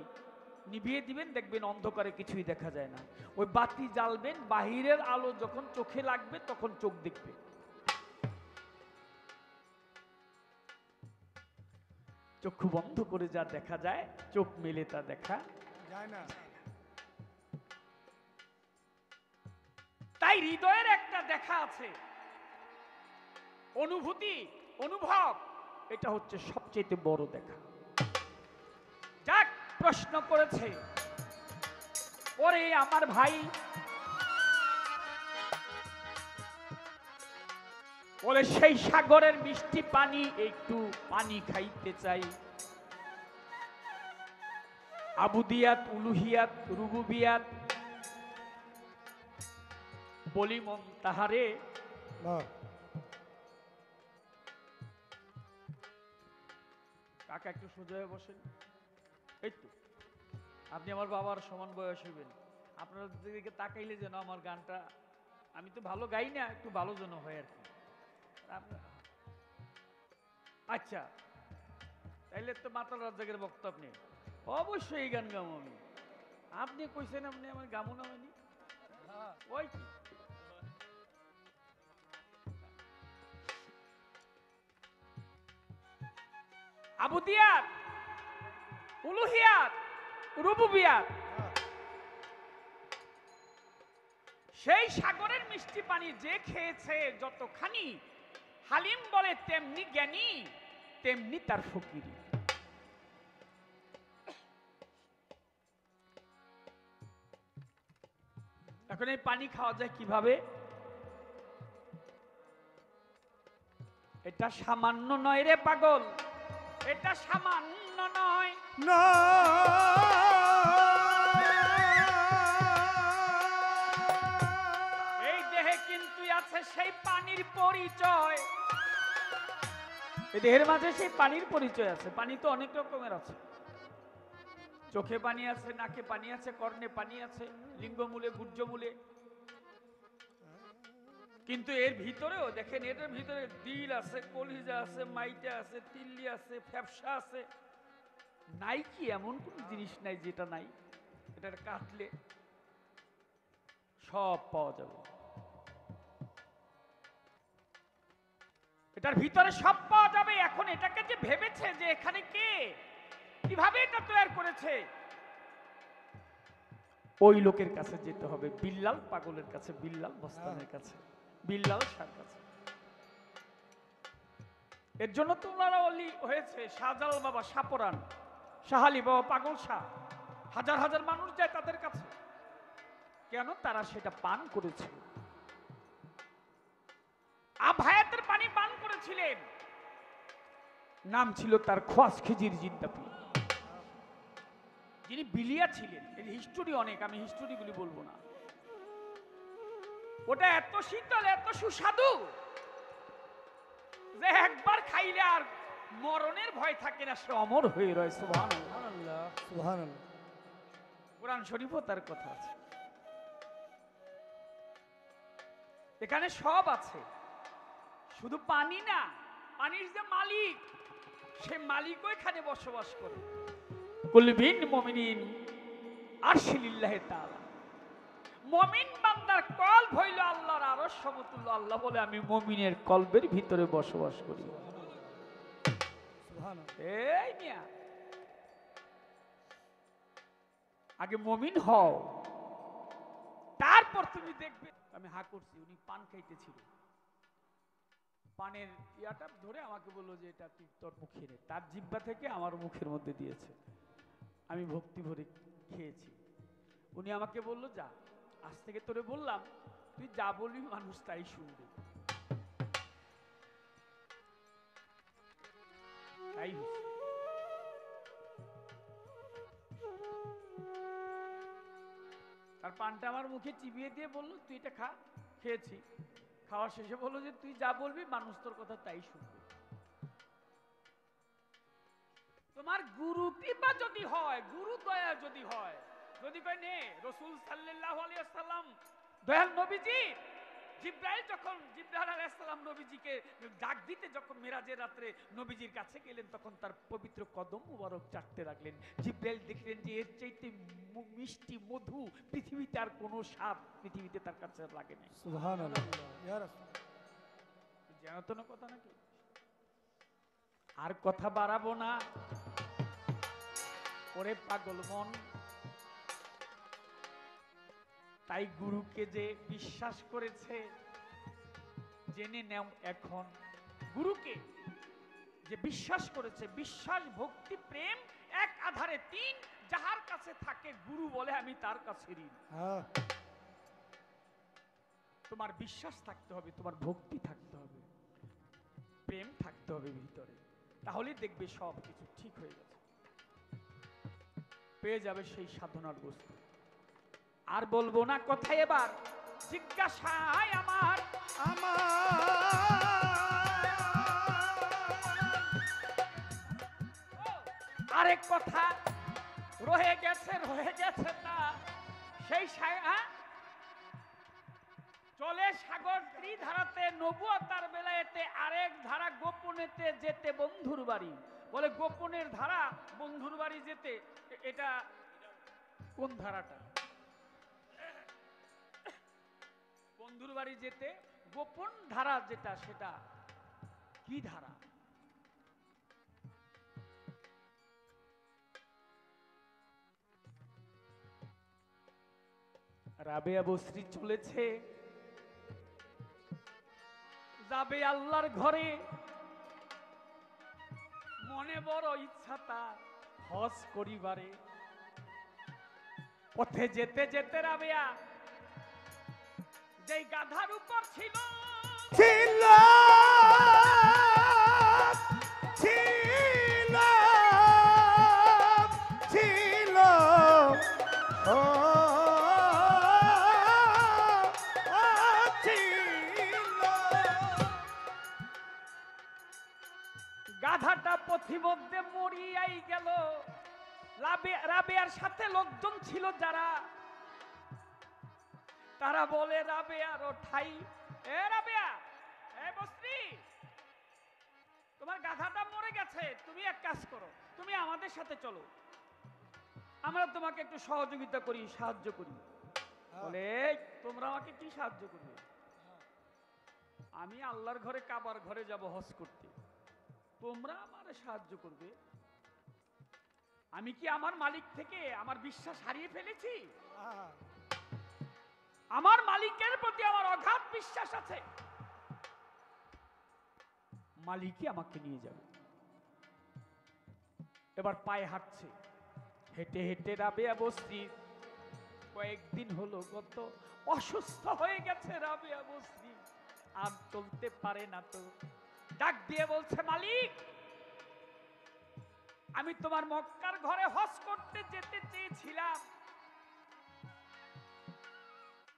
নিভিয়ে দিবেন, দেখবেন অন্ধকারে কিছুই দেখা যায় না। ওই বাতি জ্বালবেন, বাহিরের আলো যখন চোখে লাগবে তখন চোখ দেখবে। চক্ষু বন্ধ করে যা দেখা যায়, চোখ মেলে তা দেখা যায় না। তাই হৃদয়ের একটা দেখা আছে, অনুভূতি, অনুভব, এটা হচ্ছে সবচেয়ে বড় দেখা। যাক, প্রশ্ন করেছে, ওরে আমার ভাই, বলে সেই সাগরের মিষ্টি পানি, একটু পানি খাইতে চাই। আবুদিয়াত, উলুহিয়াত, রুবুবিয়াত বলি মন তাহারে। কাকা একটু সোজা হয়ে বসেন, এই তো আপনি আমার বাবার সমান বয়স হইবেন, আপনার দিকে তাকাইলে যেন আমার গানটা, আমি তো ভালো গাই না, একটু ভালো যেন হয় আর কি। আচ্ছা, তাইলে তো মাতাল রাজ্জাকের বক্তা আপনি, অবশ্যই এই গান গামো আমি। আপনি কইছেন আপনি আমার গামো না হয়নি, ওই কি আবুদিয়াত, উলুহিয়াত, রুবুবিয়াত, সেই সাগরের মিষ্টি পানি যে খেয়েছে যতখানি, হালিম বলে তেমনি জ্ঞানী, তেমনি তার ফকিরি। এখন এই পানি খাওয়া যায় কিভাবে? এটা সামান্য নয় রে পাগল, এটা সামান্য নয়। না এই দেহে কিন্তু আছে সেই পানির পরিচয়, এই দেহের মাঝে সেই পানির পরিচয় আছে। পানি তো অনেক রকমের আছে, চোখে পানি আছে, নাকে পানি আছে, কর্ণে পানি আছে, লিঙ্গমূলে, গুহ্যমূলে। কিন্তু এর ভিতরেও দেখেন, এটার ভিতরে দিল আছে, কলিজা আছে, মাইটা আছে, তিল্লি আছে, ফ্যাপসা আছে। নাই কি এমন কোন জিনিস নাই যেটা নাই? এটা কাটলে সব পাওয়া যাবে, এটার ভিতরে সব পাওয়া যাবে। এখন এটাকে যে ভেবেছে যে এখানে কে, কিভাবে এটা তৈরি করেছে, ওই লোকের কাছে যেতে হবে, বিল্লাল পাগলের কাছে, বিল্লাল বস্তানের কাছে, বিল্লাল শাহর কাছে। এর জন্য তো ওনারা অলি হয়েছে, শাহজালাল বাবা শাহপরান, শাহ আলী বাবা পাগল শাহ, হাজার হাজার মানুষ যায় তাদের কাছে। কেন? তারা সেটা পান করেছে, আভায়াতের পানি পান করেছিলেন। নাম ছিল তার খোয়াজ খিজির জিন্দাপি, যিনি বিলিয়া ছিলেন। এর হিস্টোরি অনেক, আমি হিস্টোরিগুলি বলবো না। ওটা এত শীতল, এত সুস্বাদু যে একবার খাইলে আর মরণের ভয় থাকে না, সে অমর হয়ে রয়। সুবহানাল্লাহ, সুবহানাল্লাহ। কোরআন শরীফও তার কথা আছে। এখানে সব আছে, শুধু পানি না, পানির যে মালিক, সে মালিকও এখানে বসবাস করে। কুলবিন মুমিনিন আরশিলিল্লাহি তাআলা, মুমিন বান্দার কলব হইল আল্লাহর আরশ সমতুল্য। আল্লাহ বলে আমি মুমিনের কলবের ভিতরে বসবাস করি। এই মিয়া, আগে মুমিন হও, তারপর তুমি দেখবে। আমি হা করছি, উনি পান খাইতেছিল, পানের ইয়াটা ধরে আমাকে বললো যে এটা তুই তোর মুখে নে। তার জিহ্বা থেকে আমার মুখের মধ্যে দিয়েছে, আমি ভক্তি ভরে খেয়েছি। উনি আমাকে বলল, যা, আজ থেকে তোরে বললাম, তুই যা বলবি মানুষ তাই শুনবে। তাই হয়েছে। আর পানটা আমার মুখে চিবিয়ে দিয়ে বললো, তুই এটা খা। খেয়েছি, খাওয়ার শেষে বললো যে তুই যা বলবি মানুষ তোর কথা তাই শুনবে। তোমার গুরু কৃপা যদি হয়, গুরু দয়া যদি হয়, যদি কয় নে, রাসূল সাল্লাল্লাহু আলাইহি ওয়াসাল্লাম দয়াল নবীজি, জিব্রাইল যখন জিব্রাইল আলাইহিস সালাম নবীজিকে ডাক দিতে যখন মিরাজের রাতে নবীজির কাছে গেলেন, তখন তার পবিত্র কদম মুবারক চাটতে লাগলেন। জিব্রাইল দেখলেন যে এর চাইতে মিষ্টি মধু পৃথিবীতে আর কোনো স্বাদ পৃথিবীতে তার কাছে লাগে না। সুবহানাল্লাহ, ইয়া রাসূল। জানো তো না কথা নাকি? আর কথা বাড়াবো না। ওরে পাগল মন, তাই গুরুকে যে বিশ্বাস করেছে, জেনে নাও এখন, গুরুকে যে বিশ্বাস করেছে, বিশ্বাস, ভক্তি, প্রেম এক আধারে তিন, যাহার কাছে থাকে গুরু বলে আমি তার কাছে ঋণ। তোমার বিশ্বাস থাকতে হবে, তোমার ভক্তি থাকতে হবে, প্রেম থাকতে হবে ভিতরে, তাহলে দেখবে সব কিছু ঠিক হয়ে গেছে, পেয়ে যাবে সেই সাধনার বস্তু। আর বলবো না কথা, এবার জিজ্ঞাসায় আমার আরেক কথা রয়ে গেছে তা সেই চলে সাগর ত্রিধারাতে, নবুয়তার বেলায়েতে আরেক ধারা গোপনেতে যেতে বন্ধুর বাড়ি। বলে গোপনের ধারা বন্ধুর বাড়ি যেতে, এটা কোন ধারাটা? বন্ধুর বাড়ি যেতে গোপন ধারা যেটা, সেটা কি ধারা? রাবেয়া বসরি চলেছে, যাবে আল্লাহর ঘরে, মনে বড় ইচ্ছা তার হজ করিবারে। পথে যেতে যেতে রাবেয়া যেই গাধার উপর ছিল ছিল ছিল ছিল ও ছিল গাধাটা পথিমধ্যে মরিয়াই গেল। রাবেয়ার সাথে লোকজন ছিল যারা, তারা বলে রাবেয়ার ঠাই, এ রাবেয়া, এ বস্তি, তোমার গাধাটা মরে গেছে, তুমি এক কাজ করো, তুমি আমাদের সাথে চলো, আমরা তোমাকে একটু সহযোগিতা করি, সাহায্য করি। বলে তোমরা আমাকে কি সাহায্য করবে? আমি আল্লাহর ঘরে কাবার ঘরে যাব হজ করতে, তোমরা আমারে সাহায্য করবে? আমি কি আমার মালিক থেকে আমার বিশ্বাস হারিয়ে ফেলেছি? আমার মালিকের প্রতি আমার অগাধ বিশ্বাস আছে, মালিকই আমাকে নিয়ে যাবে। এবার পায়ে হাঁটছে, হেঁটে হেঁটে রাবেয়া বস্তি, কয়েকদিন হলো কত অসুস্থ হয়ে গেছে রাবেয়া বস্তি, আর চলতে পারে না। তো ডাক দিয়ে বলছে, মালিক আমি তোমার মক্কার ঘরে হজ করতে যেতে চেয়েছিলাম,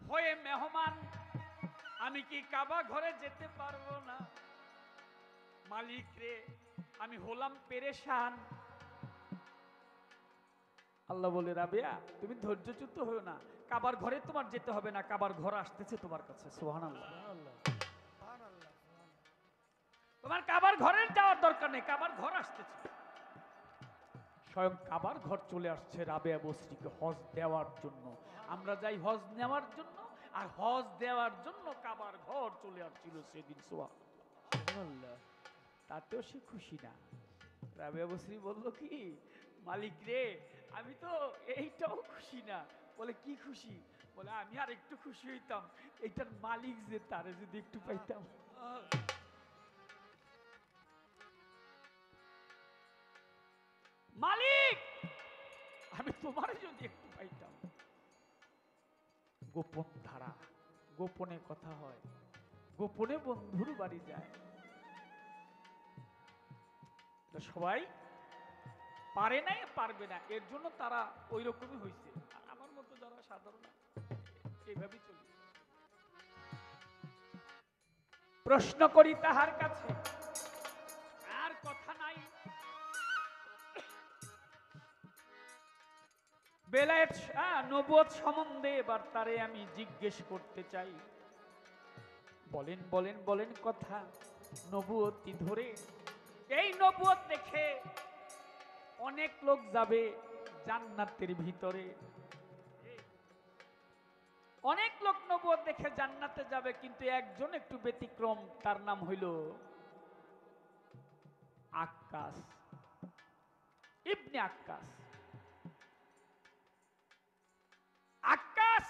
হয়ে মেহমান, আমি কি কাবা ঘরে যেতে পারবো না? মালিক রে, আমি হলাম পেরেশান। আল্লাহ বলে, রাবেয়া তুমি ধৈর্যচ্যুত হও না, কাবার ঘরে তোমার যেতে হবে না, কাবার ঘর আসতেছে তোমার কাছে। সুবহানাল্লাহ। তোমার কাবার ঘরের যাওয়ার দরকার নেই, কাবার ঘর আসতেছে। স্বয়ং কাবার ঘর চলে আসছে রাবেয়া বস্তিকে হজ দেওয়ার জন্য। আমরা যাই হজ নেওয়ার জন্য, আর হজ দেওয়ার জন্য কাবার ঘর চলে আসছিল সেদিন। সুবহানাল্লাহ। তাতেও সে খুশি না। রাবেয়া বস্তি বলল কি, মালিক রে আমি তো এইটাও খুশি না। বলে কি খুশি? বলে আমি আর একটু খুশি হইতাম, এইটার মালিক যে তারে যদি একটু পাইতাম। মালিক আমি তোমার যদি একটু পাইতাম। গোপন ধারা, গোপনে কথা হয়, গোপনে বন্ধুর বাড়ি যায়। সবাই পারে নাই, পারবে না, এর জন্য তারা ওই রকমই হয়েছে। আর আমার মতো যারা সাধারণ এইভাবে চলি। প্রশ্ন করি তাহার কাছে, আর কথা নাই। বেলায়েত নবুয়ত সম্বন্ধে এবার তারে আমি জিজ্ঞেস করতে চাই। বলেন বলেন বলেন কথা, নবুয়তি ধরে। এই নবুয়ত দেখে অনেক লোক যাবে জান্নাতের ভিতরে, অনেক লোক নবুয়ত দেখে জান্নাতে যাবে, কিন্তু একজন একটু ব্যতিক্রম, তার নাম হইল আক্কাস ইবনে আক্কাস। আক্কাস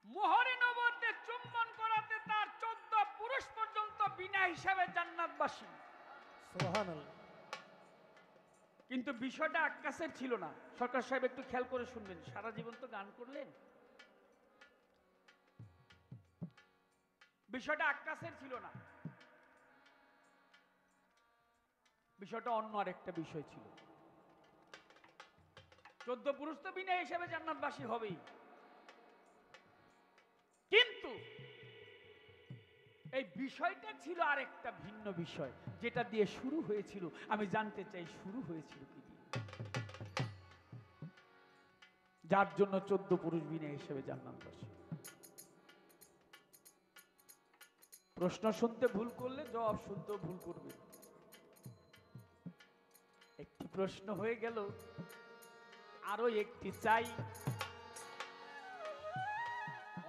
মোহরে নবুয়তে চুম্বন করাতে তার 14 পুরুষ পর্যন্ত বিনা হিসাবে জান্নাতবাসী। সুবহানাল্লাহ। কিন্তু বিষয়টা আক্কাসের ছিল না। সরকার সাহেব একটু খেয়াল করে শুনবেন, সারা জীবন তো গান করলেন, বিষয়টা আক্কাসের ছিল না, বিষয়টা অন্য আরেকটা বিষয় ছিল। 14 পুরুষ তো বিনা হিসাবে জান্নাতবাসী হবেই, কিন্তু এই বিষয়টা ছিল আরেকটা ভিন্ন বিষয়, যেটা দিয়ে শুরু হয়েছিল। আমি জানতে চাই শুরু হয়েছিল কি দিয়ে, যার জন্য 14 পুরুষ বিনা হিসেবে জান্নাতবাসী। প্রশ্ন শুনতে ভুল করলে জবাব শুনতেও ভুল করবে। একটি প্রশ্ন হয়ে গেল, আরো একটি চাই।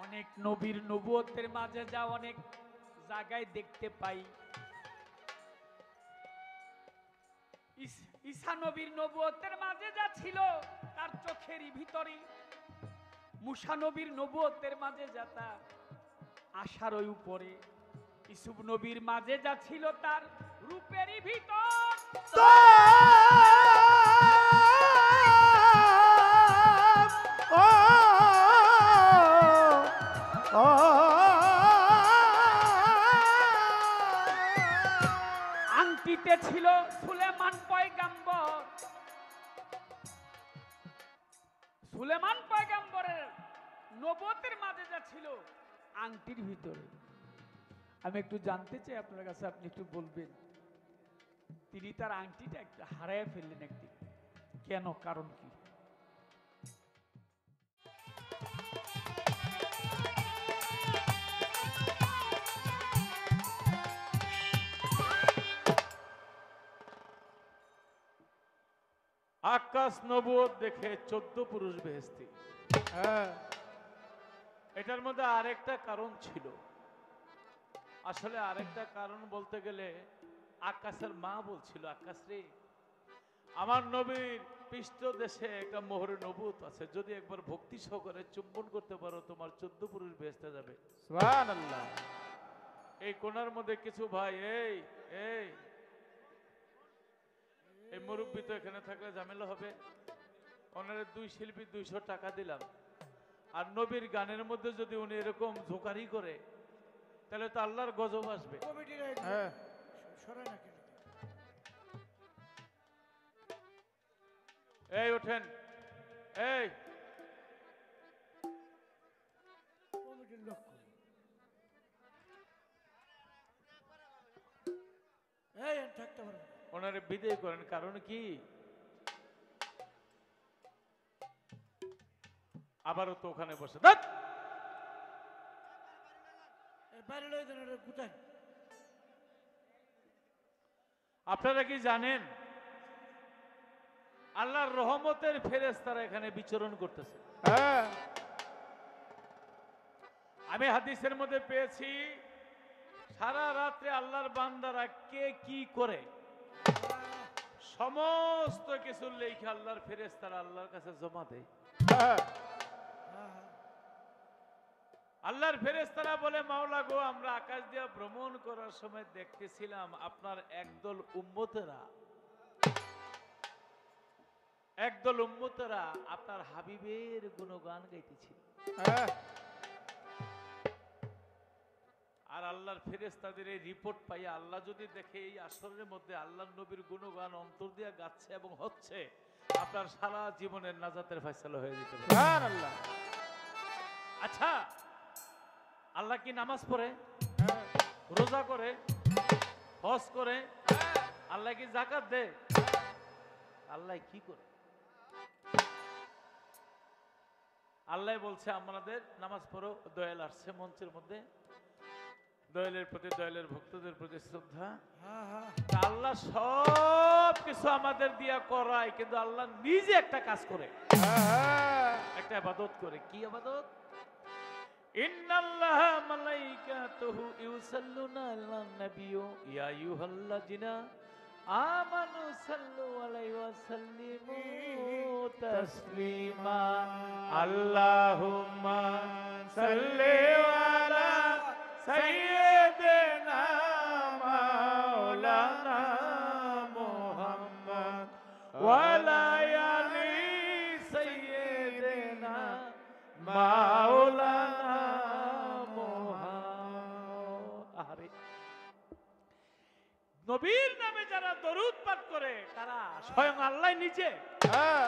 অনেক নবীর নবুয়তের মাঝে যা অনেক জায়গায় দেখতে পাই, ঈসা নবীর নবুয়তের মাঝে যা ছিল তার চোখেরই ভিতরে, মুসা নবীর নবুয়তের মাঝে যা তার আশার ওই উপরে, ইউসুফ নবীর মাঝে যা ছিল তার রূপেরই ভিতর। ও আংটিতে ছিল সুলেমান পয়গাম্বর। সুলেমান পয়গাম্বরের নবুয়তের মাঝে যা ছিল আংটির ভিতরে। আমি একটু জানতে চাই আপনার কাছে, আপনি একটু বলবেন তিনি তার আংটিটা একটু হারায় ফেললেন একদিন, কেন, কারণ কি? আকাশ নবুয়ত দেখে 14 পুরুষ বেহেশতি। হ্যাঁ এটার মধ্যে আরেকটা কারণ ছিল। আসলে আরেকটা কারণ বলতে গেলে আকাশের মা বলছিল, আকাশ রে, আমার নবীর পৃষ্ঠ দেশে একটা মোহরে নবুয়ত আছে, যদি একবার ভক্তি সহকারে চুম্বন করতে পারো তোমার 14 পুরুষ বেহেশতে যাবে। সুবহানাল্লাহ। এই কোণার মধ্যে কিছু ভাই, এই এই এই মুরব্বী তো এখানে থাকলে ঝামেলা হবে। ওনার 2 শিল্পী 200 টাকা দিলাম, আর নবীর গানের মধ্যে যদি উনি এরকম ঝোকারি করে তাহলে তো আল্লাহর গজব আসবে। হ্যাঁ সরে না কেন? এই ওঠেন, এই কমিটির লোক কই? এই আমি থাকতে পারবো না। ওনারে বিদায় করেন। কারণ কি, আবারও তো ওখানে বসে ধ্যাৎ! এই বাইরে লয়ে দেন, এটা গুতাই। আপনারা কি জানেন আল্লাহর রহমতের ফেরেশতারা এখানে বিচরণ করতেছে? হ্যাঁ আমি হাদিসের মধ্যে পেয়েছি সারা রাত্রে আল্লাহর বান্দারা কে কি করে সমস্ত কিছু লেখে আল্লাহর ফেরেশতারা আল্লাহর কাছে জমা দেয়। হ্যাঁ আল্লাহর ফেরেশতারা বলে, মাওলা গো, আমরা আকাশ দিয়ে ভ্রমণ করার সময় দেখতেছিলাম আপনার একদল উম্মতেরা আপনার হাবিবের গুণগান গাইতেছিল। হ্যাঁ আর আল্লাহর ফেরেশতাদের এই রিপোর্ট পাইয়া আল্লাহ যদি দেখে এই আসরের মধ্যে আল্লাহর নবীর গুণগান অন্তর দিয়ে গাচ্ছে এবং হচ্ছে, আপনার সারা জীবনের নাজাতের ফয়সালা হয়ে যেতে পারে। সুবহানাল্লাহ। আচ্ছা, আল্লাহ কি নামাজ পড়ে, হ্যাঁ রোজা করে, হজ করে? আল্লাহ কি যাকাত দেয়? আল্লাহ কি করে? আল্লাহ বলছে আমাদের নামাজ পড়ো, দয়াল আসছে মঞ্চের মধ্যে, দয়ালের প্রতি, দয়ালের ভক্তদের প্রতি শ্রদ্ধা। হ্যাঁ হ্যাঁ আল্লাহ সব কিছু আমাদের দিয়া করায়, কিন্তু আল্লাহ নিজে একটা কাজ করে, হ্যাঁ একটা ইবাদত করে। কি ইবাদত? ইন্নাল্লাহা মালাইকাতুহু ইউসাল্লুনা আলান নাবিয়্যু ইয়া আইয়ুহাল্লাযিনা আমানু সাল্লু আলাইহি ওয়া সাল্লিমু তাসলিমা। আল্লাহুম্মা সাল্লি আলা সাইয়্যিদিনা মাওলানা মুহাম্মদ ওয়া আলা আলি সাইয়্যিদিনা মাওলানা মুহাম্মদ। আরে নবীর নামে যারা দরুদ পাঠ করে তারা স্বয়ং আল্লাহ নিজে হ্যাঁ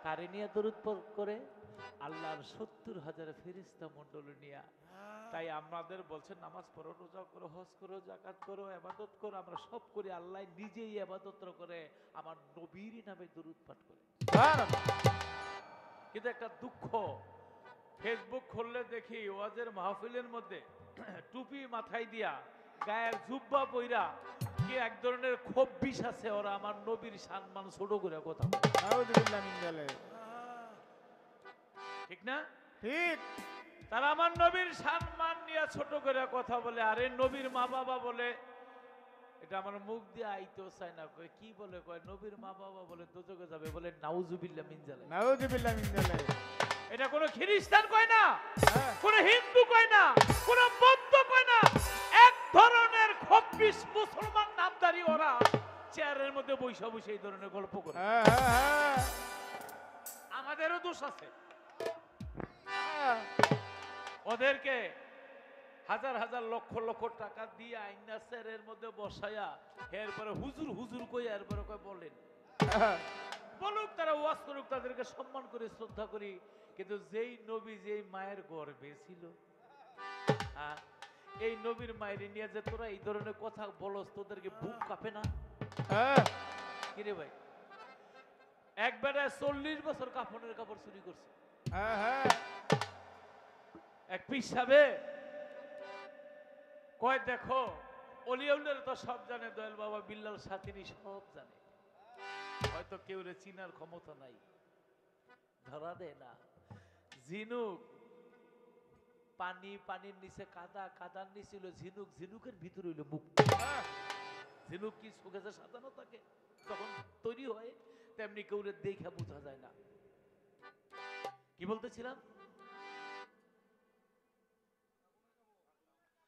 কারে নিয়ে দরুদ পাঠ করে? আল্লাহর 70,000 ফেরেশতা মণ্ডলী নিয়ে। তাই আমাদের বলছেন নামাজ পড়ো, রোজা করো, হজ করো, যাকাত করো, ইবাদত করো, আমরা সব করি, আল্লাহ নিজেই ইবাদত করে আমার নবীর নামে দরুদ পাঠ করে। সুবহানাল্লাহ। কিন্তু একটা দুঃখ, ফেসবুক খুললে দেখি ওয়াজের মাহফিলের মধ্যে টুপি মাথায় দিয়া, গায়ের জুব্বা পইরা কি এক ধরনের ক্ষোভ বিষ আছে, ওরা আমার নবীর সম্মান ছোট করে কথা বলে। নাউযুবিল্লাহ মিন যালিক। ঠিক না? ঠিক। তারা আমার নবীর সম্মান নিয়ে ছোট করে কথা বলে। আরে নবীর মা বাবা বলে, এটা আমার মুখ দিয়ে আইতেও চায় না, কয় কি বলে, কয় নবীর মা বাবা বলে দোজখে যাবে, বলে নাউযুবিল্লাহ মিন যালিক। নাউযুবিল্লাহ মিন যালিক। এটা কোনো খ্রিস্টান কয় না, হ্যাঁ কোনো হিন্দু কয় না, কোনো বৌদ্ধ কয় না, এক ধরনের খব্বিশ মুসলমান নামধারী ওরা চেয়ারের মধ্যে বৈশা বসে এই ধরনের গল্প করে। হ্যাঁ হ্যাঁ আমাদেরও দোষ আছে, হ্যাঁ ওদেরকে হাজার হাজার লক্ষ লক্ষ টাকা দিয়ে আইনা স্যারের মধ্যে বসায়া এরপরে হুজুর হুজুর কই এরপরে কই বলেন বলুক, তারা ওয়াজ করুক, তাদেরকে সম্মান করে শ্রদ্ধা করি। কিন্তু যেই নবী যেই মায়ের গর্ভে ছিল, এই নবীর মায়ের নিয়ে যে তোরা এই ধরনের কথা বলস, তোদেরকে বুক কাঁপে না? কিরে ভাই, একবারে 40 বছর কাফনের কাপড় চুরি করছে এক পিসাবে। কয় দেখো অলিউলের তো সব জানে, দয়াল বাবা বিল্লাল সাথিনী সব জানে, হয়তো কেউ রে চিনার ক্ষমতা নাই, ধরা দেয় না। ঝিনুক পানির নিচে কাদা, কাদার নিচে হলো ঝিনুক, ঝিনুকের ভিতরে হইলো মুখ। ঝিনুক কি সুখেছে সাজানো থাকে, তখন তৈরি হয়, তেমনি কেউ দেখা বোঝা যায় না। কি বলতেছিলাম?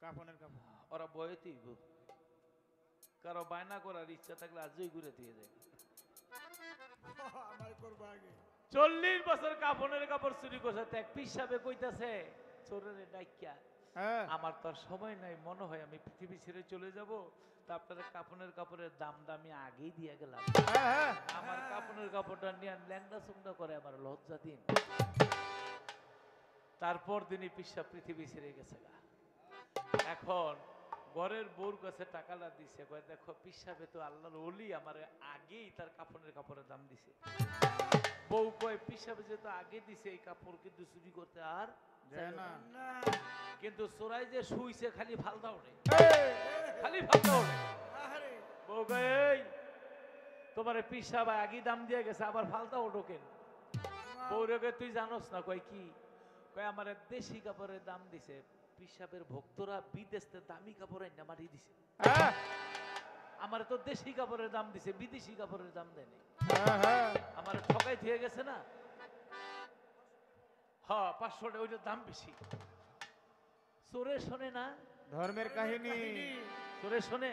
কাফনের কাপড় ওরা বয়েতেই কারো বায়না করার ইচ্ছা থাকলে আজই ঘুরে দিয়ে যায়। আমার করবো আগে 40 বছর কাফনের কাপড় চুরি করছে, এক পিসাবে কইতাছে চোরের ডাইকা, আমার তো আর সময় নাই, মনে হয় আমি পৃথিবী ছেড়ে চলে যাব, তা আপনারা কাফনের কাপড়ের দামটা আমি আগেই দিয়ে গেলাম, আমার কাফনের কাপড়টা নিয়ে ল্যাংড়া চুংড়া করে আমার লজ্জা দিন। তারপর দিনই পিসা পৃথিবী ছেড়ে গেছে গা। এখন ঘরের বউর কাছে টাকাটা দিছে, কয় দেখো পিসাবে তো আল্লাহর ওলি, আমার আগেই তার কাফনের কাপড়ের দাম দিছে। বউ কয় পিসাবে যে তো আগে দিছে, এই কাপড় কিন্তু চুরি করতে আর যায় না। কিন্তু চোরাই যে শুইছে খালি ফালদা ওঠে, খালি ফালদা ওঠে। বউ কয় এই তোমার পিসাবে আগে দাম দিয়ে গেছে, আবার ফালদা ওঠো কেন? বউ রে তুই জানোস না? কয় কি? কয় আমার দেশি কাপড়ের দাম দিছে, পিসাবের ভক্তরা বিদেশে দামি কাপড় এনে মারি দিছে, আমার তো দেশি কাপড়ের দাম দিছে, বিদেশি কাপড়ের দাম দেয়নি, আমার ঠকাই দিয়ে গেছে না। হ্যাঁ 500 টাকা, ওইটার দাম বেশি। চোরে শোনে না ধর্মের কাহিনী, চোরে শোনে।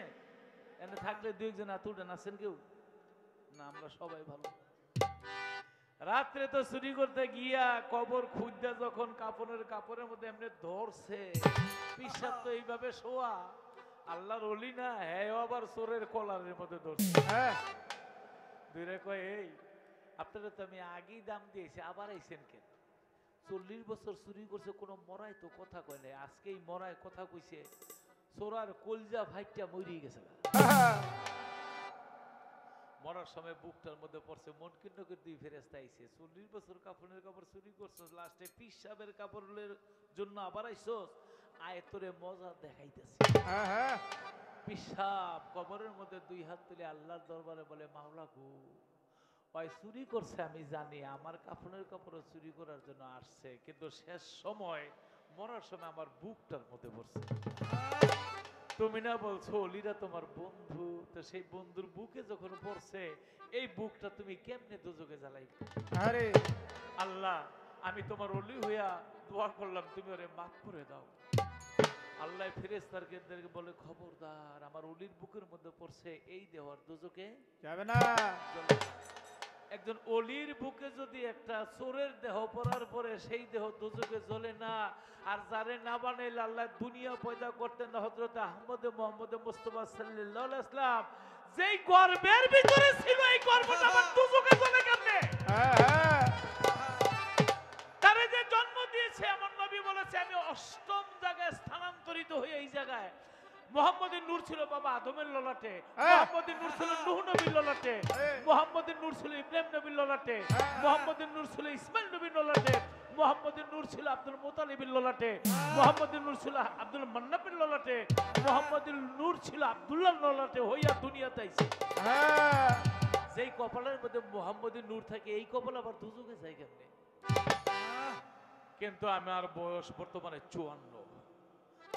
এনে থাকলে 2-1 আতুডান আছেন কেউ না? আমরা সবাই ভালো। রাত্রে তো চুরি করতে গিয়া কবর খুঁজতে যখন কাপড়ের মধ্যে এমনি ধরছে, পিসাব তো এইভাবে শোয়া, আল্লাহর ওলি না, হ্যাঁ আবার চোরের কলারের মধ্যে ধরছে। দুইরে কয় এই আপনারা তো আমি আগেই দাম দিয়েছি, আবার আইছেন কেন? 40 বছর চুরি করছে, কোনো মরাই তো কথা কয় নাই, আজকেই মরায় কথা কইছে, চোরার কলজা ভাইটা মরিয়ে গেছে। মরার সময় বুকটার মধ্যে পড়ছে, মন কিন্ন করে 2 ফেরেশতা আইছে, 40 বছর কাফনের কাপড় চুরি করছস, লাস্টে পিসাবের কাপড়ের জন্য আবার আইছস, আয় তোরে মজা দেখাইতেছি। পিসাব কবরের মধ্যে 2 হাত তুলে আল্লাহর দরবারে বলে, মাওলা গো, ওই চুরি করছে আমি জানি, আমার কাফনের কাপড় চুরি করার জন্য আসছে, কিন্তু শেষ সময় মরার সময় আমার বুকটার মধ্যে পড়ছে। তুমি না বলছো অলিরা তোমার বন্ধু, তো সেই বন্ধুর বুকে যখন পড়ছে, এই বুকটা তুমি কেমনে দোজখে জ্বালাইবে? আরে আল্লাহ, আমি তোমার অলি হইয়া দোয়া করলাম, তুমি ওরে মাফ করে দাও। আল্লাহ ফেরেশতাদেরকে বলে, খবরদার, আমার অলির বুকের মধ্যে পড়ছে, এই দেহ আর দোজখে যাবে না। একজন অলির বুকে যদি একটা চোরের দেহ পড়ার পরে সেই দেহ দোজখে জ্বলে না, আর যারে না বানাইলে আল্লাহ দুনিয়া পয়দা করতেন না, হযরত আহমদ মুহাম্মদ মুস্তাফা সাল্লাল্লাহু আলাইহি ওয়াসাল্লাম যেই গর্ভের ভিতরে ছিল, এই গর্ভটা আবার দোজখে জ্বলে কেমনে? তারে যে জন্ম দিয়েছে, আমার নবী বলেছে আমি 8ম জায়গায় স্থানান্তরিত হয়ে এই জায়গায়। মুহাম্মদের নূর ছিল বাবা আদমের ললাটে, মুহাম্মদের নূর ছিল নূহ নবীর ললাটে, মুহাম্মদের নূর ছিল ইব্রাহিম নবীর ললাটে, মুহাম্মদের নূর ছিল ইসমাইল নবীর ললাটে, মুহাম্মদের নূর ছিল আব্দুল মুতালিবের ললাটে, মুহাম্মদের নূর ছিল আব্দুল মান্নাবের ললাটে, মুহাম্মদের নূর ছিল আব্দুল্লাহর ললাটে, হইয়া দুনিয়াতে আইছে। যেই কপালের মধ্যে মুহাম্মদের নূর থাকে, এই কপাল আবার দোজখে যায় কেমনে? কিন্তু আমার বয়স বর্তমানে 54।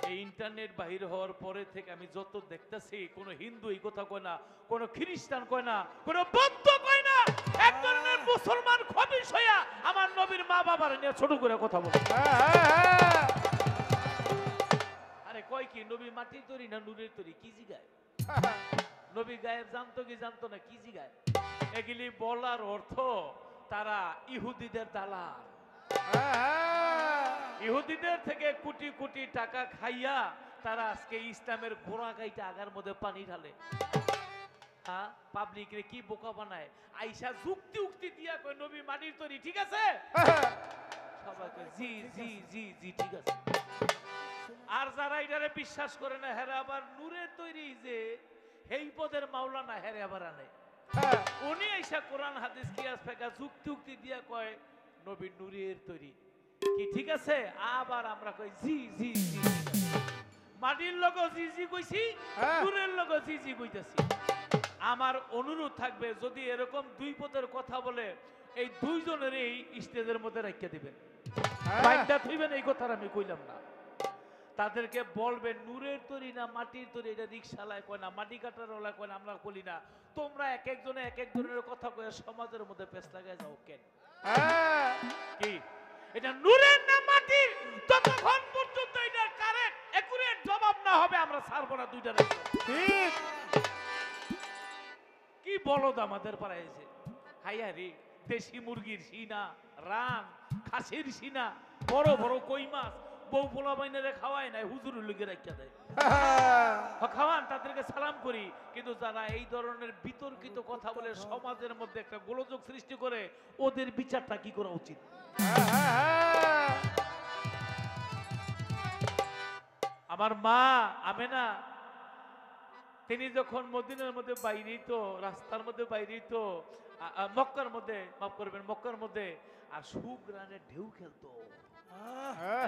এই ইন্টারনেট বাহির হওয়ার পরে থেকে আমি যত দেখতেছি, কোন হিন্দু এই কথা কয় না, কোন খ্রিস্টান কয় না, কোন বৌদ্ধ কয় না, এক ধরনের মুসলমান খবিশ হইয়া আমার নবীর মা বাবার নিয়ে ছোট করে কথা বলে। আরে কয় কি, নবী মাটির তৈরি না নূরের তৈরি? কি জিগায়? নবী গায়েব জানতো কি জানতো না? কি জিগায়? এগুলি বলার অর্থ তারা ইহুদিদের দালাল। ইহুদিদের থেকে কোটি কোটি টাকা খাইয়া তারা আজকে ইসলামের ঘোড়া গাইতে আগার মধ্যে পানি ঢালে। হ্যাঁ, পাবলিক রে কি বোকা বানায়, আইসা যুক্তি উক্তি দিয়া কয় নবী মাটির তৈরি, ঠিক আছে? সবাই কয় জি জি জি জি ঠিক আছে। আর যারা এটারে বিশ্বাস করে না, হেরা আবার নূরের তৈরি যে এই পদের মাওলানা, হেরে আবার আনে। উনি আইসা কোরআন হাদিস কিয়াস ফেকা যুক্তি উক্তি দিয়া কয় নবী নূরের তৈরি, কি ঠিক আছে? আবার আমরা কই জি জি জি, মাটির লোক জি জি কইছি, নূরের লোক জি জি কইতাছি। আমার অনুরোধ থাকবে, যদি এরকম দুই পদের কথা বলে এই দুইজনের এই স্টেজের মধ্যে রাখিয়া দিবেন, বাইকটা থইবেন, এই কথাটা আমি কইলাম না। তাদেরকে বলবেন নূরের তৈরি না মাটির তৈরি, এটা রিক্সালায় কয় না, মাটি কাটার ওলা কয় না, আমরা বলি না। তোমরা এক একজনে এক একজনের কথা কয়ে সমাজের মধ্যে পেছ লাগায় যাও কেন? কি এটা নূরের না মাটির? ততক্ষণ পর্যন্ত এটা কারেক্ট একুরেট জবাব না হবে আমরা ছাড়বো না দুইটা। ঠিক। কি বলদ আমাদের পাড়ায় এসে, হাইয়া রে, দেশি মুরগির সিনা, রান, খাসির সিনা, বড় বড় কই মাছ বউ পোলা বাইনারে খাওয়ায় নাই, হুজুরের লগে রাখিয়া দেয়। খাওয়ান, তাদেরকে সালাম করি। কিন্তু যারা এই ধরনের বিতর্কিত কথা বলে সমাজের মধ্যে একটা গোলযোগ সৃষ্টি করে, ওদের বিচারটা কি করা উচিত? আমার মা আমেনা, তিনি যখন মদিনার মধ্যে বাইরে তো, রাস্তার মধ্যে বাইরে তো, মক্কার মধ্যে, মাফ করবেন, মক্কার মধ্যে, আর সুগ্রানের ঢেউ খেলতো।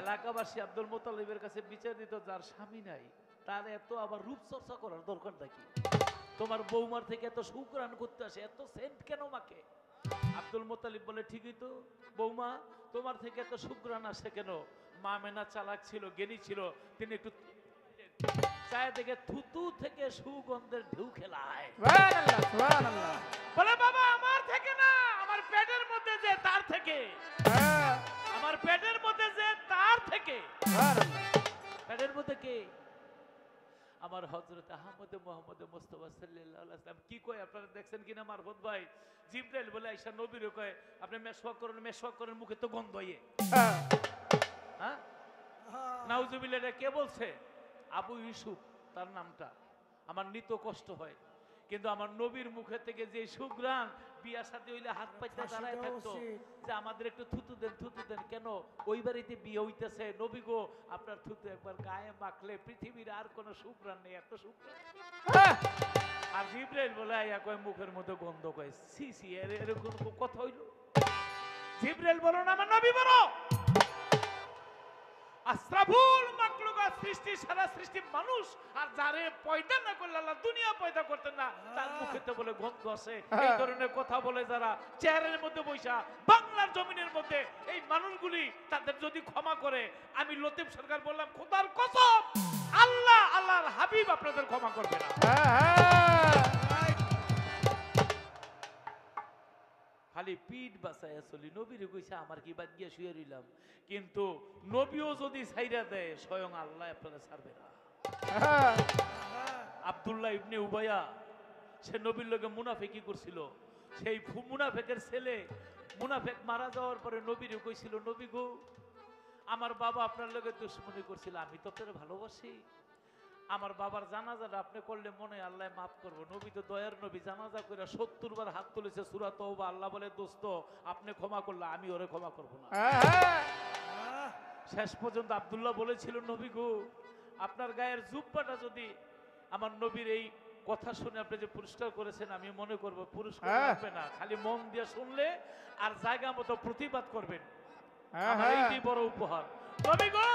এলাকাবাসী আব্দুল মোতালিবের কাছে বিচার দিত, যার স্বামী নাই তার এত আবার রূপচর্চা করার দরকারটা কি? তোমার বৌমার থেকে এত সুগ্রান করতে আসে, এত সেন্ট কেন মাকে? আব্দুল মোতালিব বলে, ঠিকই তো বৌমা, তোমার থেকে এত সুগ্রান আসে কেন? মা মেনা চালাক ছিল, জ্ঞানী ছিল, তিনি একটু চায় দেখে থুতু থেকে সুগন্ধের ঢেউ খেলায়। বলে, বাবা আমার থেকে না, আমার পেটের মধ্যে যে তার থেকে, আমার পেটের মধ্যে যে তার থেকে। পেটের মধ্যে কে? আমার হযরত আহমদ মুহাম্মদ মুস্তাফা সাল্লাল্লাহু আলাইহি ওয়াসাল্লাম। কি কয় আপনারা দেখছেন কিনা মারফত ভাই? জিবরাইল বলে আয়েশা নবীর কয়, আপনি মেশওয়াক করেন, মুখে তো গন্ধ হয়। হ্যাঁ, নাউজুবিল্লাহ। এটা কে বলছে? আবু ইউসুফ তার নামটা। আমার নিত কষ্ট হয়, কিন্তু আমার নবীর মুখে থেকে যে সুগ্রাণ, বিয়া সাথে হইলে হাত পাইতে দাঁড়ায় থাকতো যে আমাদের একটু থুতু দেন, থুতু দেন। কেন? ওই বাড়িতে বিয়ে হইতেছে, নবী গো আপনার থুতু একবার গায়ে মাখলে পৃথিবীর আর কোন সুগ্রাণ নেই, এত সুগ্রাণ। আর জিবরাইল বলে আইয়া কয় মুখের মধ্যে গন্ধ, কয় সি সি, এরকম কথা হইল? জিবরাইল বলো না, আমার নবী বলো। আশরাফুল মাখলুকাত, সৃষ্টি সারা সৃষ্টি মানুষ, আর যারে পয়দা না করলে আল্লাহ দুনিয়া পয়দা করতেন না, তার মুখেতে বলে গন্ধ আসে। এই ধরনের কথা বলে যারা চেয়ারের মধ্যে বৈশা বাংলার জমিনের মধ্যে, এই মানুষগুলি তাদের যদি ক্ষমা করে, আমি লতিফ সরকার বললাম, খোদার কসম, আল্লাহ আল্লাহর হাবিব আপনাদের ক্ষমা করবে না। খালি পিঠ বাঁচাইয়া চলি। নবীরে কইছে আমার কি বাদ গিয়া শুয়ে রইলাম, কিন্তু নবীও যদি ছাইরা দেয়, স্বয়ং আল্লাহ আপনারা ছাড়বে না। আব্দুল্লাহ ইবনে উবাইয়া, সে নবীর লগে মুনাফিকি করছিল। সেই মুনাফেকের ছেলে, মুনাফেক মারা যাওয়ার পরে নবীরে কইছিল, নবী গো আমার বাবা আপনার লগে দুশ্মনী করছিল, আমি তো আপনার ভালোবাসি, আমার বাবার জানাজাটা আপনি করলে মনে আল্লাহ মাফ করবো। নবী তো দয়ার নবী, জানাজা করে 70 বার হাত তুলেছে সূরা তাওবা। আল্লাহ বলে, দোস্ত আপনি ক্ষমা করলে আমি ওরে ক্ষমা করবো না। শেষ পর্যন্ত আব্দুল্লাহ বলেছিল, নবী গো আপনার গায়ের জুব্বাটা যদি আমার নবীর এই কথা শুনে আপনি যে পুরস্কার করেছেন, আমি মনে করব পুরস্কার লাগবে না, খালি মন দিয়ে শুনলে আর জায়গা মতো প্রতিবাদ করবেন, আমার এইটাই বড় উপহার। নবী গো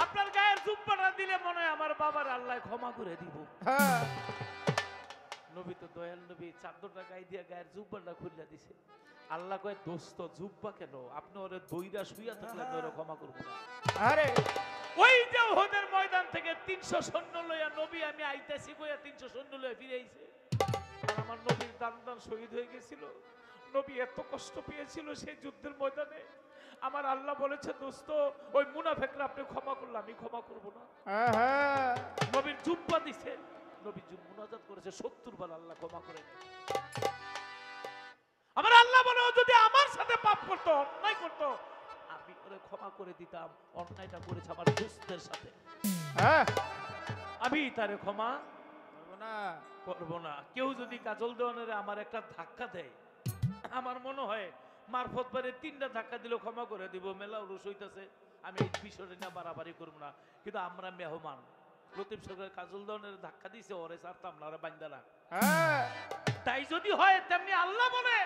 আপনার গায়ের জুব্বাটা দিলে মনে হয় আমার বাবার আল্লাহ ক্ষমা করে দিব। নবী তো দয়াল নবী, চাদরটা গায়ে দিয়ে গায়ের জুব্বাটা খুলে দিছে। আল্লাহ কয়, দোস্ত জুব্বা কেন, আপনি ওরে দইরা শুইয়া থাকলে ওরে ক্ষমা করবো না। আরে ওই যে ওদের ময়দান থেকে 300 সৈন্য লইয়া নবী আমি আইতাছি কইয়া 300 সৈন্য লইয়া ফিরে আইছে। আর আমার নবীর দান শহীদ হয়ে গেছিল। নবী এত কষ্ট পেয়েছিল সেই যুদ্ধের ময়দানে। আমার আল্লাহ বলেছে, দোস্ত ওই মুনাফিকরা আপনি ক্ষমা করলে আমি ক্ষমা করব না। নবীর জুব্বা দিছে, নবী মুনাজাত করেছে 70 বার, আল্লাহ ক্ষমা করে নেয়। আমার আল্লাহ বলে, ও যদি আমার সাথে পাপ করতো, অন্যায় করতো, আমি ওরে ক্ষমা করে দিতাম, অন্যায়টা করেছে আমার দুস্থের সাথে, হ্যাঁ আমি তারে ক্ষমা করবো না। করবো না। কেউ যদি কাজল দেওয়ানের আমার একটা ধাক্কা দেয়, আমার মনে হয় মারফত বারে 3টা ধাক্কা দিলেও ক্ষমা করে দিব, মেলা উরুস হইতেছে, আমি এই বিষয়টা না বাড়াবাড়ি করবো না। কিন্তু আমরা মেহমান, লতিফ সরকার কাজল দেওয়ানের ধাক্কা দিছে, ওরে ছাড়তাম না, ওরে বান্দা না। হ্যাঁ তাই যদি হয় তেমনি আল্লাহ বলে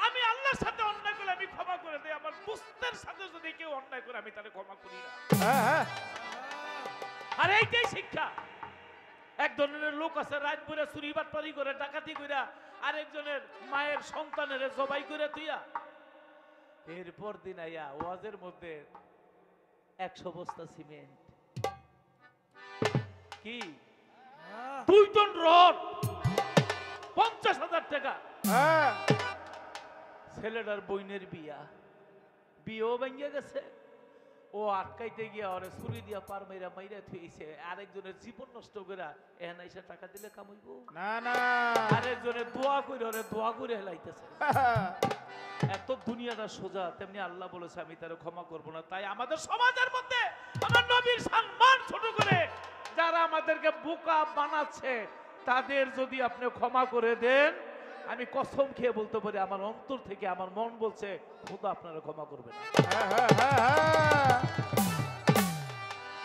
আমি আল্লাহর সাথে অন্যায় করে আমি ক্ষমা করে দেই, আমার দুস্থের সাথে যদি কেউ অন্যায় করে আমি তারে ক্ষমা করি না। হ্যাঁ আর এইটাই শিক্ষা। এক ধরনের লোক আছে রাত ভরে চুরি বাটপারি করে ডাকাতি কইরা আরেকজনের মায়ের সন্তানের জবাই করে তুইয়া, এরপর দিন আইয়া ওয়াজের মধ্যে 100 বস্তা সিমেন্ট, কি 2 টন রড, 50,000 টাকা। হ্যাঁ ছেলেটার বইনের বিয়েও ভেঙে গেছে, ও আটকাইতে গিয়া ওরে ছুরি দিয়া পার মাইরা মাইরা থুইছে, আরেকজনের জীবন নষ্ট করে এখানে এসে টাকা দিলে কামাইবো না না আরেকজনের দোয়া করে ওরে দোয়া করে হেলাইতেছে। এত দুনিয়াটা সোজা, তেমনি আল্লাহ বলেছে আমি তারে ক্ষমা করব না। তাই আমাদের সমাজের মধ্যে আমার নবীর সম্মান ছোট করে যারা আমাদেরকে বোকা বানাচ্ছে, তাদের যদি আপনি ক্ষমা করে দেন, আমি কসম খেয়ে বলতে পারি আমার অন্তর থেকে আমার মন বলছে খোদা আপনারা ক্ষমা করবে না।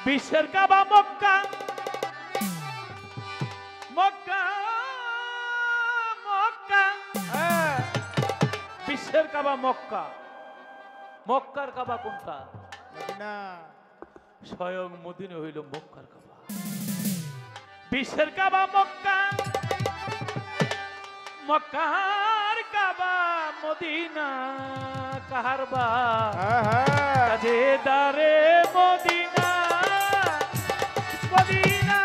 বিশ্বের কাবা মক্কা, মক্কা মক্কা, বিশ্বের কাবা মক্কা, মক্কার কাবা কোনটা? মদিনা স্বয়ং মদিনা হইল মক্কার কাবা। বিশ্বের কাবা মক্কা, মক্কার কাবা মদিনা কাহারবা কাজেদারে মদিনা, মদিনা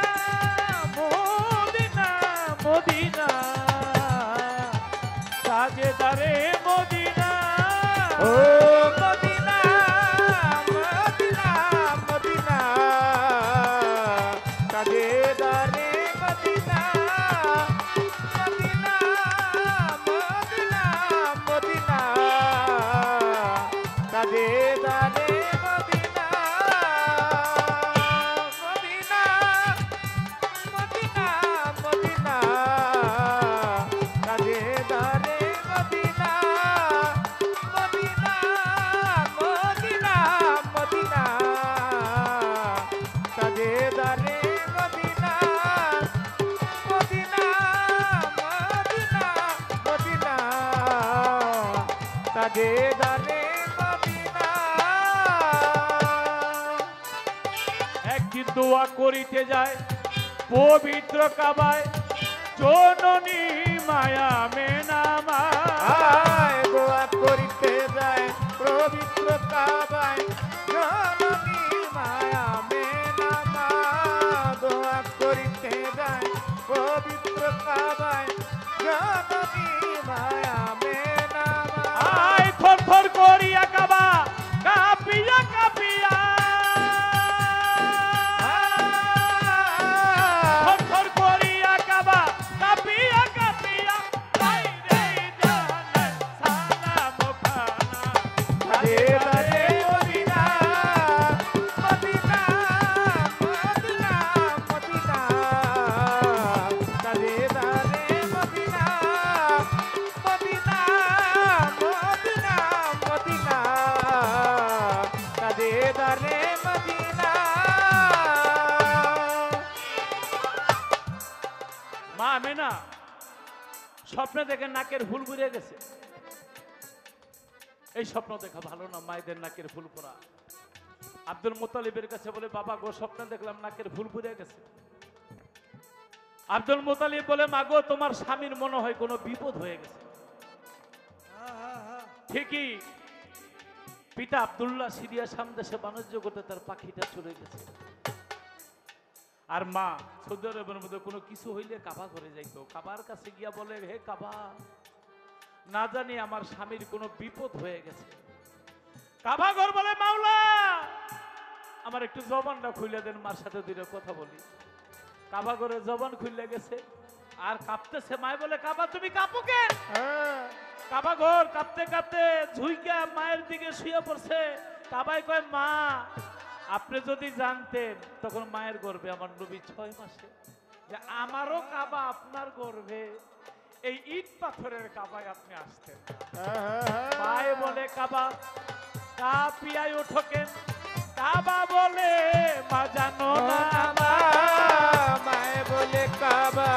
মদিনা মদিনা কাজেদারে মদিনা। ও মদিনা মদিনা মদিনা কাজেদারে মদিনা, মদিনা মদিনা মদিনা কাজেদারে মদিনা, মদিনা মদিনা মদিনা কাজেদারে মদিনা, মদিনা মদিনা মদিনা কাজেদারে মদিনা, মদিনা মদিনা মদিনা কাজেদারে মদিনা। একদিন দোয়া করিতে যায় পবিত্র কাবায়, জননী মায়া মেনামা, আয় দোয়া করিতে যায় পবিত্র কাবায়, জননী মায়া মেনামা, দোয়া করিতে যায় পবিত্র কাবায়, জননী মায়া মেনামা। আয় থর থর করিয়া কাবা কাঁপিয়া কাঁপিয়া, থর থর করিয়া কাবা কাঁপিয়া কাঁপিয়া, বাইরে জানে সালাম খানা কাজেদারে মদিনা, মদিনা মদিনা মদিনা কাজেদারে মদিনা, মদিনা মদিনা মদিনা কাজেদারে মদিনা। মা আমেনা স্বপ্নে দেখে নাকের ফুল ঘুরে গেছে। এই স্বপ্ন দেখা ভালো না, মায়েদের নাকের ফুল পড়া। আব্দুল মুতালিবের কাছে বলে বাবা গো স্বপ্নে দেখলাম নাকের ফুল ঘুরে গেছে। আব্দুল মুতালিব বলে মা গো তোমার স্বামীর মনে হয় কোনো বিপদ হয়ে গেছে। ঠিকই পিতা আব্দুল্লাহ সিরিয়া শাম দেশে বাণিজ্য করতে তার পাখিটা চলে গেছে। আর মা সৌদি আরবের মধ্যে কোনো কিছু হইলে কাবা করে যাইতো, কাবার কাছে গিয়া বলে হে কাবা, না জানি আমার স্বামীর কোনো বিপদ হয়ে গেছে। কাবা ঘর বলে মাওলা আমার একটু জবানটা খুলে দেন, মার সাথে দুইটা কথা বলি। কাবা ঘরে জবান খুলে গেছে আর কাঁপতেছে। মায় বলে কাবা তুমি কাঁপো কেন? কাবা ঘর কাঁপতে কাঁপতে ঝুইকা মায়ের দিকে শুয়ে পড়ছে। কাবাই কয় মা আপনি যদি জানতেন তখন মায়ের গর্ভে আমার নবী 6 মাসে, যে আমারও কাবা আপনার গর্ভে, এই ইট পাথরের কাবায় আপনি আসতেন। মায়ে বলে কাবা কাপিয়ায় ওঠকেন, কাবা বলে মা জানো না মা। মায়ে বলে কাবা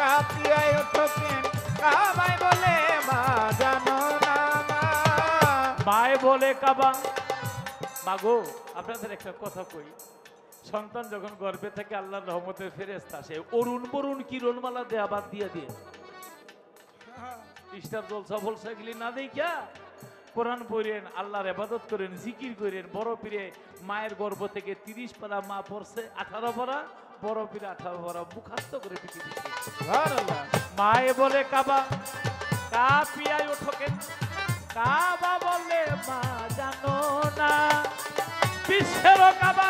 কাপিয়ায় ওঠকেন, কাবাই বলে মা জানো না মা। মায়ে বলে কাবা মাগো আপনাদের একটা কথা কই, সন্তান যখন গর্ভে থেকে আল্লাহর রহমতের ফেরেশতা আসে অরুণ বরুণ কিরণমালা দেয়া বাদ দিয়ে দিয়ে ইস্টার জলসা ফলসা গেলি না দেখিয়া কোরআন পড়েন, আল্লাহর ইবাদত করেন, জিকির করেন। বড় পীরে মায়ের গর্ভ থেকে 30 পারা মা পড়ছে, 18 পারা, বড় পীরে 18 পারা মুখাস্ত করে পিটি দিচ্ছে। মায়ে বলে কাবা কাপিয়ায় ওঠকেন, কাবা বলে মা জানো না বিশ্বের কাবা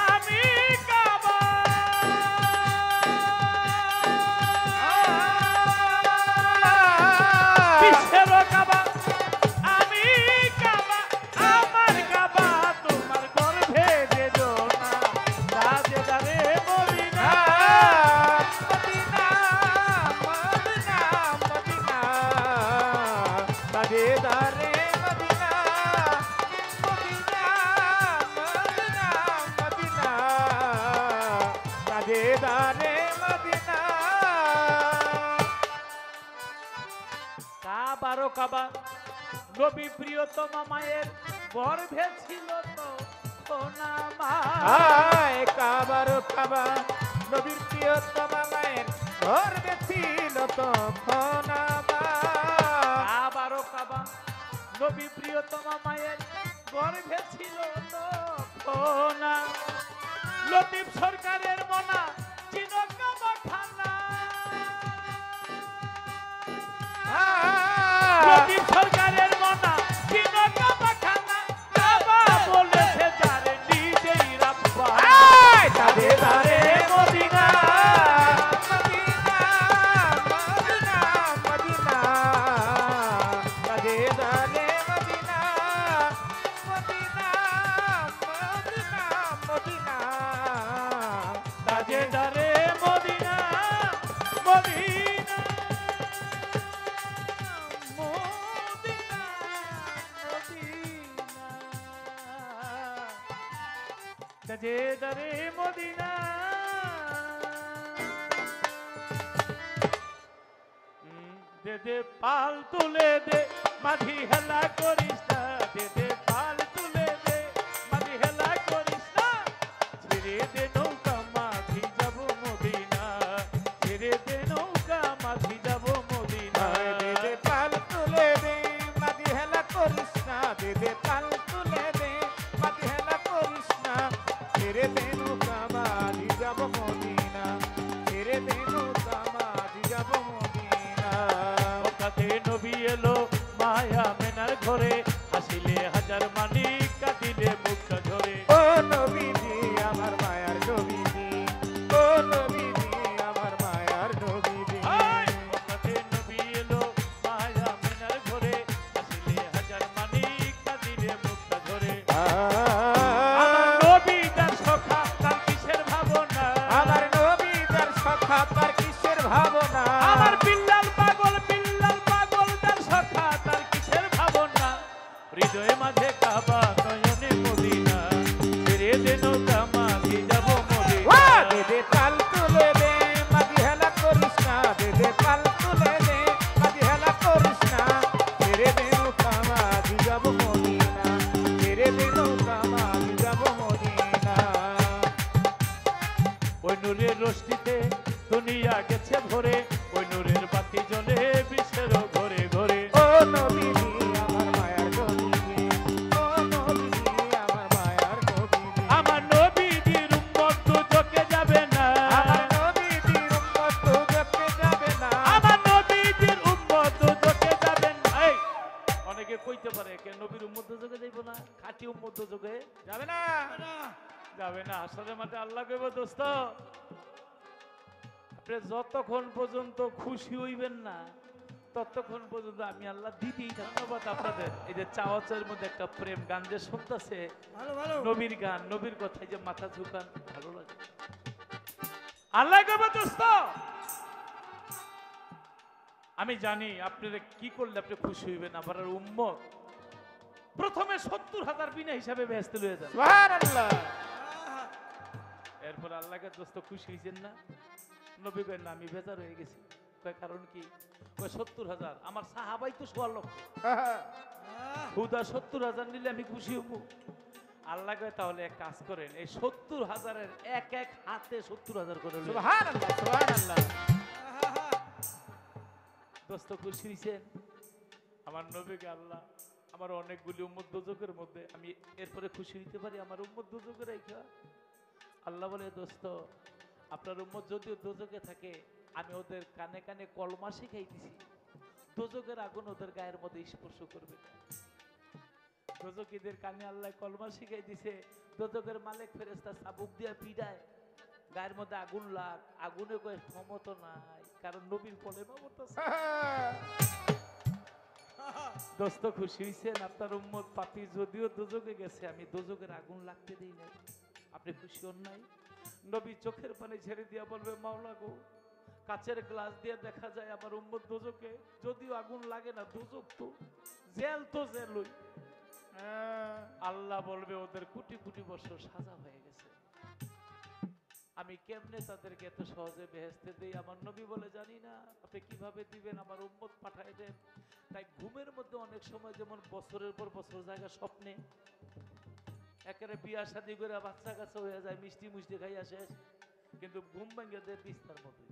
আমি কাবা। বিশ্বের কাবা আমি কাবা, আমার কাবা তোমার গর্ভে যেও না, রাজেদারে মদিনা মদিনা মদিনা মদিনা রাজেদারে মদিনা মদিনা মদিনা মদিনা রাজেদারে মদিনা। কাবারও কাবা নবী প্রিয়তমা মায়ের গর্ভে ছিল তো সোনা মা। হায় কাবার কাবা নবীর প্রিয়তমা মায়ের গর্ভে ছিল তখন আমার। কাবারও কাবা নবী প্রিয়তমা মায়ের গর্ভে ছিল তো সোনা। লতিফ সরকারের মনা চিনো কাবা খানা, লতিফ সরকারের মনা চিনো কাবা খানা, কাবা বলেছে যারে নিজেই রাব্বা তাদের দারে মদিনা। মদিনা মদিনা মদিনা তাদের দারে মদিনা মদিনা মদিনা মদিনা তাজে দারে মদিনা মদিনা মদিনা মদিনা তাজে দারে মদিনা। দে দে পাল তুলে দে মাঝি হেলা করিস না, দে দে পাল তুলে দে মাঝি হেলা করিস না, ছেড়ে দে নৌকা মাঝি যাব মদিনা, ছেড়ে দে নৌকা মাঝি যাব মদিনা। দে পাল তুলে দে মাঝি হেলা করিস না, দে পাল তুলে দে মাঝি হেলা করিস না, ছেড়ে দে নৌকা মাঝি যাব মদিনা, ছেড়ে দে নৌকা মাঝি যাব মদিনা। ওকাতে নবী এলো মায়া মেনার ঘরে, হাসিলে হাজার মানি কাঁদিলে মুখটা ঝরে। ও নবীজি আমার মায়ার নবীজি, ও নবীজি আমার মায়ার নবীজি। ওকাতে নবী এলো মায়া মেনার ঘরে, হাসিলে হাজার মানি কাঁদিলে মুখটা ঝরে। আমার নবী যার সখা তার কিসের ভাবনা, আমার নবী যার সখা তার কিসের ভাবনা। আমার বিল্লাল পাগল তার সখা তার কিসের ভাবনা। হৃদয়ে মাঝে কাবা নয়নে মদিনা, ছেড়ে দে নৌকা মাঝি যাব মদিনা। দে দে তাল তুলে দে মাঝি হেলা করিস না, দে দে তাল তুলে দে মাঝি হেলা করিস না, ছেড়ে দে নৌকা মাঝি যাব মদিনা, ছেড়ে দে নৌকা মাঝি যাব মদিনা। ওই নূরের রশ্মিতে দুনিয়া গেছে ভরে, ওই নূরের বাতি জ্বলে বিশ্বের ঘরে ঘরে। ও নবীজি আমার মায়ার নবীজি, ও নবীজি আমার মায়ার নবীজি। আমার নবীজির উম্মত দুজকে যাবে না, আমার নবীজির উম্মত দুজকে যাবে না। আমার নবীজির উম্মত দুজকে যাবে না। এই অনেকে কইতে পারে কে নবীর উম্মত দুজকে যাইব না, খাঁটি উম্মত দুজকে যাবে না। যাবে না। আসলে মাঠে আল্লাহ কইব দোস্ত আপনি যতক্ষণ পর্যন্ত খুশি হইবেন না ততক্ষণ পর্যন্ত আমি আল্লাহ দিতেই ধন্যবাদ আপনাদের। এই যে চাওয়াচের মধ্যে একটা প্রেম গান যে শুনতেছে, ভালো ভালো নবীর গান, নবীর কথায় যে মাথা ঝুঁকান, ভালো লাগে। আল্লাহ কবে দোস্ত, আমি জানি আপনারা কি করলে আপনি খুশি হইবেন। আমার উম্মত প্রথমে 70,000 বিনা হিসাবে ব্যস্ত লয়ে যান, সুবহানাল্লাহ। এরপর আল্লাহকে দোস্ত খুশি হয়েছেন না? নবী কয় না, আমি বেজার হয়ে গেছি। কয় কারণ কি? কয় 70,000, আমার সাহাবাই তো 1.5 লক্ষ, হুদা 70,000 নিলে আমি খুশি হব? আল্লাহ কয় তাহলে এক কাজ করেন, এই 70,000-এর এক এক হাতে 70,000 করে লইন। সুবহানাল্লাহ সুবহানাল্লাহ। দোস্ত খুশি হয়েছেন? আমার নবীকে আল্লাহ আমার অনেকগুলি উম্মত দোজখের মধ্যে, আমি এরপরে খুশি হইতে পারি আমার উম্মত দোজখে রাইখা? আল্লাহ বলে দোস্ত, আপনার উম্মত যদিও দোজখে থাকে, আমি ওদের কানে কানে কলমা শিখাইতেছি, দোজখের আগুন ওদের গায়ের মধ্যে স্পর্শ করবে না। দোজখীদের কানে আল্লাহ কলমা শিখাই দিছে, দোজখের মালিক ফেরেশতা চাবুক দিয়া পিড়ায়, গায়ের মধ্যে আগুন লাগ, আগুনে কয় ক্ষমতা নাই, কারণ নবীর কলেমা পড়তেছে। দোস্ত খুশি হইছেন? আপনার উম্মত পাপী যদিও দোজখে গেছে, আমি দোজখের আগুন লাগতে দেই না। আপনি খুশি হন নাই? নবী চোখের পানি ছেড়ে দিয়া বলবে, মাওলা গো, কাচের গ্লাস দিয়ে দেখা যায় আমার উম্মত দোজখে, যদিও আগুন লাগে না, দোজখ তো জেল, তো জেলই। আল্লাহ বলবে ওদের কোটি কোটি বছর সাজা হয়ে গেছে, আমি কেমনে তাদেরকে এত সহজে বেহেশতে দেই? আমার নবী বলে, জানি না। আপনি কিভাবে দিবেন? আমার উম্মত পাঠায় দেন। তাই ঘুমের মধ্যে অনেক সময় যেমন বছরের পর বছর জায়গা স্বপ্নে, একেবারে বিয়া শাদী করে বাচ্চা কাছে হয়ে যায়, মিষ্টি মুষ্টি খাইয়া শেষ, কিন্তু ঘুম ভেঙে দেয় বিছনার মধ্যে।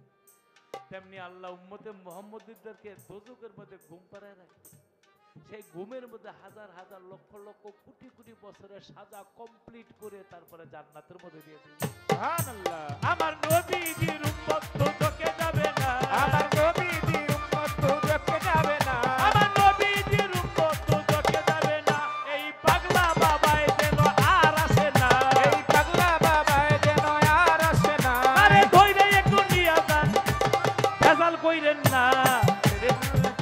তেমনি আল্লাহ উম্মতে মুহাম্মদীদেরকে দোজখের মধ্যে ঘুম পাড়ায় রাখে, সেই ঘুমের মধ্যে হাজার হাজার লক্ষ লক্ষ কোটি কোটি বছরের সাজা কমপ্লিট করে তারপরে জান্নাতের মধ্যে দিয়ে দিবে। সুবহানাল্লাহ। আমার নবীজির উম্মত দোজখে যাবে না, আমার নবীজির উম্মত দোজখে যাবে না, আমার নবীজির উম্মত দোজখে যাবে না। এই পাগলা বাবায় যেন আর আসে না, এই পাগলা বাবায় যেন আর আসে না। আরে ধইরে একটু নিয়া যান, ভেজাল কইরেন না।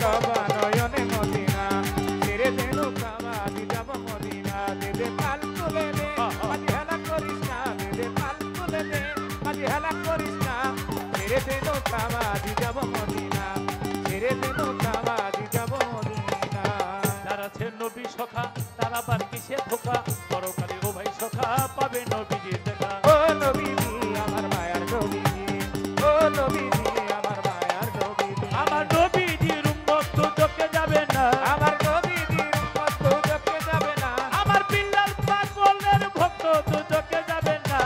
কাবা নয়নে মদিনা, ছেড়ে দেন কাবা দি যাব মদিনা, দেবে পাল তুলে দে, মাঝি হেলা করিস না, দেবে পাল তুলে দে, মাঝি হেলা করিস না, ছেড়ে দেন কাবা দি যাব মদিনা, ছেড়ে দেন কাবা দি যাব মদিনা। যারা আছে নবী সখা, তারা বার কিসে ধোকা, পরকালে ও ভাই সখা পাবে নবীজির দেখা। ও নবীজি আমার মায়ার নবীজি, ও নবীজি আমার মায়ার নবীজি, আমার নবীজির উম্মত দোজখে যাবে না, আমার নবীজির উম্মত দোজখে যাবে না, আমার বিল্লাল পাগলের ভক্ত দোজখে যাবে না।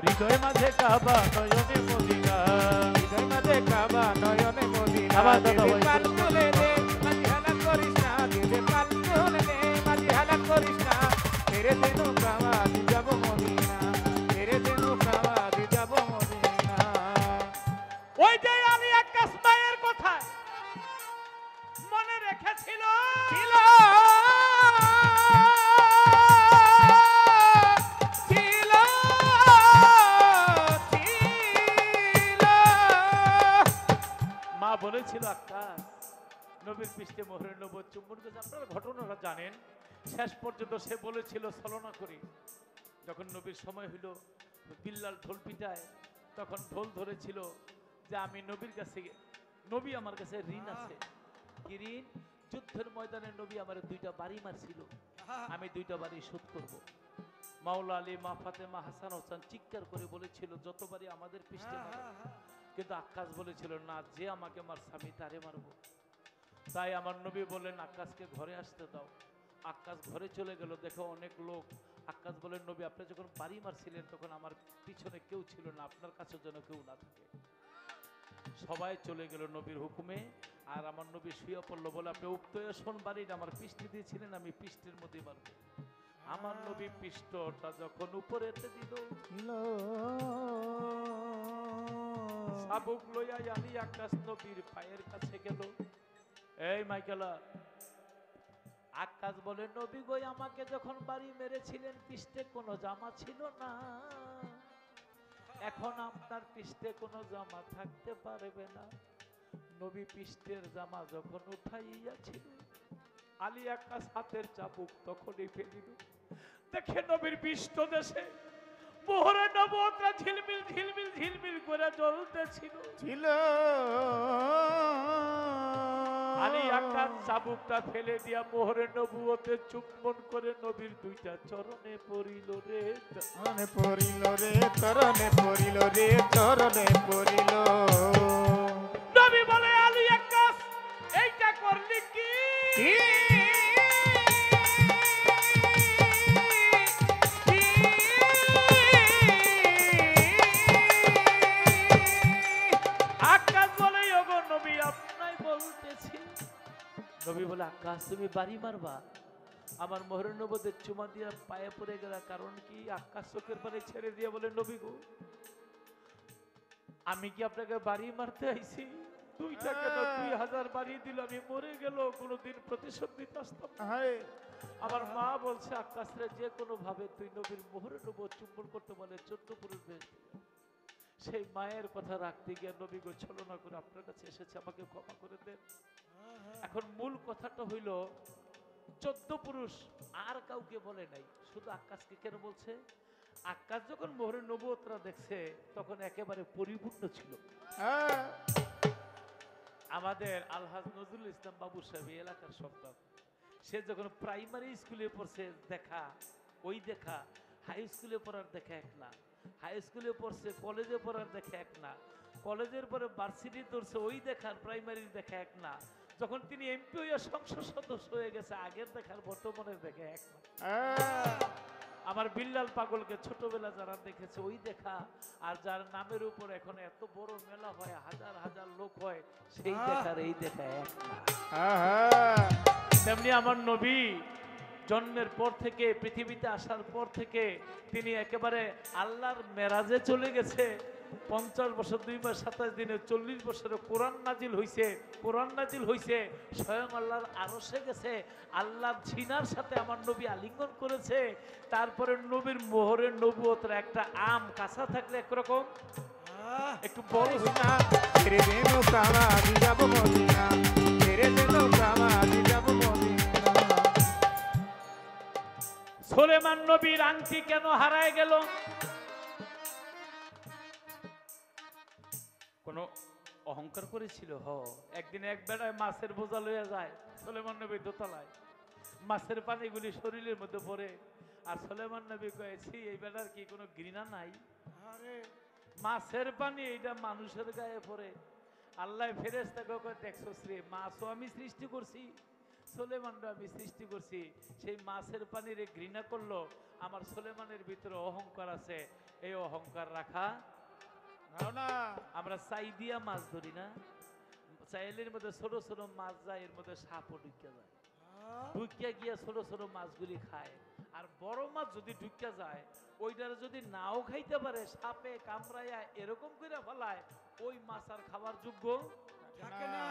হৃদয় মাঝে কাবা নয়নে মদিনা, হৃদয় মাঝে কাবা নয়নে মদিনা, আবার দাদা দেবে ভাই। পাল তুলে দে, মাঝি হেলা করিস না, দেবে পাল তুলে দে, মাঝি হেলা করিস না, ছেড়ে দেন কাবা দি যাব মদিনা, ছেড়ে দেন কাবা দি যাব মদিনা। ওই যে আলী আক্কাস মায়ের কথা মনে রেখেছিল, ছিল ছিল ছিল। মা বলেছিল আক্কাস নবীর পৃষ্ঠে মোহরের নবুয়ত চুম্বন করেছে। আপনারা ঘটনাটা জানেন, শেষ পর্যন্ত সে বলেছিল ছলনা করি। যখন নবীর সময় হইল, বিল্লাল ঢোল পিটায়, তখন ঢোল ধরেছিল যে আমি নবীর কাছে, নবী আমার কাছে ঋণ আছে। কি ঋণ? যুদ্ধের ময়দানে নবী আমার 2টা বাড়ি মারছিল, আমি 2টা বাড়ি শোধ করব। মাওলা আলী, মা ফাতেমা, হাসান হোসেন চিৎকার করে বলেছিল যতবারই আমাদের পৃষ্ঠে মারো, কিন্তু আক্কাস বলেছিল না, যে আমাকে মারছে আমি তারে মারবো। তাই আমার নবী বললেন আক্কাসকে ঘরে আসতে দাও। আক্কাস ঘরে চলে গেল, দেখো অনেক লোক। আক্কাস বলেন নবী, আপনি যখন বাড়ি মারছিলেন তখন আমার পিছনে কেউ ছিল না, আপনার কাছে যেন কেউ না থাকে। সবাই চলে গেল নবীর হুকুমে, আর আমার নবী শুয়ে পড়লো, বলে আপনি উক্ত শোন বাড়িটা আমার পৃষ্ঠে দিয়েছিলেন, আমি পৃষ্ঠের মধ্যে মারবো। আমার নবী পৃষ্ঠটা যখন উপরে দিল, চাবুক লইয়া আলী আক্কাস নবীর পায়ের কাছে গেল। এই মাইকেলা, আক্কাস বলে নবী গো, আমাকে যখন বাড়ি মেরেছিলেন পৃষ্ঠে কোনো জামা ছিল না, এখন আপনার পৃষ্ঠে কোনো জামা থাকতে পারবে না। নবী পৃষ্ঠের জামা যখন উঠাইয়াছিল, আলী আকাশ হাতের চাবুক তখনই ফেলিল। দেখে নবীর পৃষ্ঠ দেশে মোহরে নবুয়তরা ঝিলমিল ঝিলমিল ঝিলমিল করে জ্বলতেছিল। ছিল আলী আকাশ চাবুকটা ফেলে দিয়া মোহরে নবুয়তে চুম্বন করে নবীর দুইটা চরণে পড়িল রে। চরণে পড়িল রে, চরণে পড়িল রে, চরণে পড়িল। নবী বলে, আলী আকাশ এইটা করলি কি? আকাশ বলে, ওগো নবী আপনাই বলতেছি। নবী বলে, আকাশ তুমি বাড়ি মারবা? আমার মোহরের নবুয়তের চুমা দিয়া পায়ে পড়ে গেল, কারণ কি? আকাশ চোখের পানি ছেড়ে দিয়ে বলে, নবী গো আমি কি আপনাকে বাড়ি মারতে আইছি? 2 টাকা না 2000 বাড়ি দিল, আমি মরে গেল কোনোদিন প্রতিশোধ নিতে আসতাম না। হায় আমার মা বলছে, আকাশরে যে কোনো ভাবে তুই নবীর মোহরের নবুয়ত চুম্বন করতে বলে 14 পুরুষ বেশ। সেই মায়ের কথা রাখতে গিয়ে নবী গো ছলনা করে আপনার কাছে এসেছে, আমাকে ক্ষমা করে দেন। এখন মূল কথাটা হইল 14 পুরুষ আর কাউকে বলে নাই, শুধু আকাশকে কেন বলছে? আকাশ যখন মোহরের নবুয়তরা দেখছে তখন একেবারে পরিপূর্ণ ছিল। আমাদের আলহাজ নজরুল ইসলাম বাবু সাহেব এই এলাকার সন্তান, সে যখন প্রাইমারি স্কুলে পড়ছে দেখা ওই দেখা, হাই স্কুলে পড়ার দেখা এক না, হাই স্কুলে পড়ছে কলেজে পড়ার দেখা এক না, কলেজের পরে ভার্সিটি ধরছে ওই দেখার প্রাইমারির দেখা এক না, যখন তিনি এমপি হইয়া সংসদ সদস্য হয়ে গেছে আগের দেখার বর্তমানের দেখা এক না। আমার বিল্লাল পাগলকে ছোটবেলা যারা দেখেছে ওই দেখা, আর যার নামের উপর এখন এত বড় মেলা হয়, হাজার হাজার লোক হয়, সেই দেখার এই দেখা এক না। তেমনি আমার নবী জন্মের পর থেকে, পৃথিবীতে আসার পর থেকে তিনি একেবারে আল্লাহর মেরাজে চলে গেছে। 50 বছর 2 মাস 27 দিনে 40 বছরে কোরআন নাজিল হইছে। কোরআন নাজিল হইছে, স্বয়ং আল্লাহর আরশে গেছে, আল্লাহর ছিনার সাথে আমার নবী আলিঙ্গন করেছে। তারপরে নবীর মোহরের নবুয়তরা একটা আম কাঁচা থাকলে একরকম, একটু বড় না তেরে দেনো কামা দি যাব মদিনা, তেরে দেনো কামা দি যাব মদিনা। সুলেমান নবীর আংটি কেন হারায় গেল? কোন অহংকার করেছিল? একদিন এক বেড়ায় মাছের বোঝা লইয়া যায় সুলেমান নবী দোতলায়, মাছের পানিগুলি শরীরের মধ্যে পড়ে, আর সুলেমান নবী কয়েছি এই বেড়ার কি কোনো ঘৃণা নাই? মাছের পানি এইটা মানুষের গায়ে পড়ে। আল্লাহ ফেরেশতাকে কয়, দেখছস রে, মাছও আমি সৃষ্টি করছি, সুলেমানও আমি সৃষ্টি করছি, সেই মাছের পানির ঘৃণা করলো। আমার সুলেমানের ভিতরে অহংকার আছে, এই অহংকার রাখা না। আমরা চাই দিয়া মাছ ধরি না, চাইলের মধ্যে ছোট ছোট মাছ যায়, এর মধ্যে সাপও ঢুকিয়া যায়, ঢুকিয়া গিয়া ছোট ছোট মাছগুলি খায়। আর বড় মাছ যদি ঢুকিয়া যায়, ওইটারে যদি নাও খাইতে পারে, সাপে কামড়াইয়া এরকম করে ফেলায়, ওই মাছ আর খাবার যোগ্য থাকে না।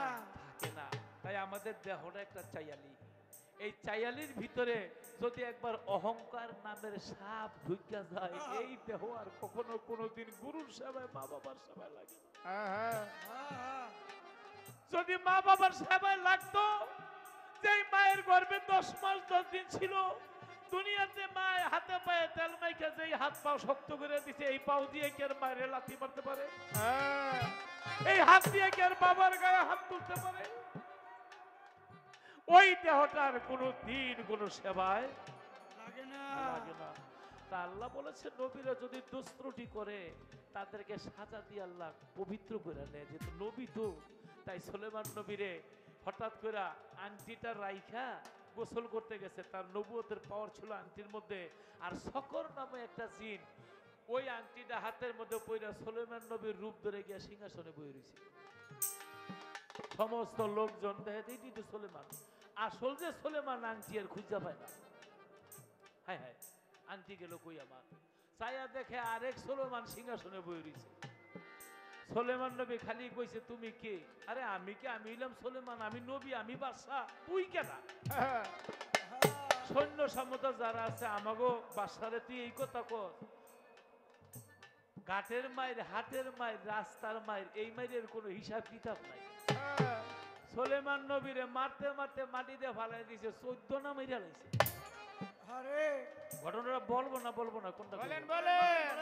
তাই আমাদের দেহটা একটা চাইয়ালি, এই চাইয়ালির ভিতরে যদি একবার অহংকার নামের সাপ ঢুকিয়া যায়, এই দেহ আর কখনো কোনোদিন গুরুর সেবায়, মা বাবার সেবায় লাগে না। যদি মা বাবার সেবায় লাগতো, যে মায়ের গর্ভে 10 মাস 10 দিন ছিল, দুনিয়াতে মায়ের হাতে পায়ে তেল মাইখা যেই হাত পা শক্ত করে দিছে, এই পাও দিয়ে কি আর মায়ের লাথি মারতে পারে? এই হাত দিয়ে কি আর বাবার গায়ে হাত তুলতে পারে? ওই দেহটার কোনো দিন কোনো সেবায় লাগে না। তা আল্লাহ বলেছে, নবীরা যদি দুষ্ত্রুটি করে তাদেরকে সাজা দিয়ে আল্লাহ পবিত্র করে নেয়, যেহেতু নবী তো। তাই সুলেমান নবীরে হঠাৎ করে আংটিটা রাইখা গোসল করতে গেছে, তার নবুয়তের পাওয়ার ছিল আংটির মধ্যে। আর সকর নামে একটা জিন ওই আংটিটা হাতের মধ্যে পইরা সুলেমান নবীর রূপ ধরে গিয়া সিংহাসনে বসে রয়েছে। সমস্ত লোকজন দেখে এটি তো সুলেমান, আসল যে সুলেমান আংটি আর খুঁজা পায় না। হায় হায়, আংটি গেল কই আমার? চাইয়া দেখে আরেক সুলেমান সিংহাসনে বসে রয়েছে। সুলেমান নবী খালি কইছে, তুমি কে? আরে আমি কে? আমি হইলাম সুলেমান, আমি নবী, আমি বাদশাহ, তুই কেনা? সৈন্য সামতা যারা আছে আমাগো বাদশারে তুই এই কথা কর? ঘাটের মায়ের, হাটের মায়ের, রাস্তার মায়ের, এই মায়ের কোনো হিসাব কিতাব নাই। সুলেমান নবীরে মারতে মারতে মাটিতে ফালাই দিয়েছে, 14 না মেরে লাইছে। আরে ঘটনাটা বলবো না কোনটা বলেন বলবো? বলেন।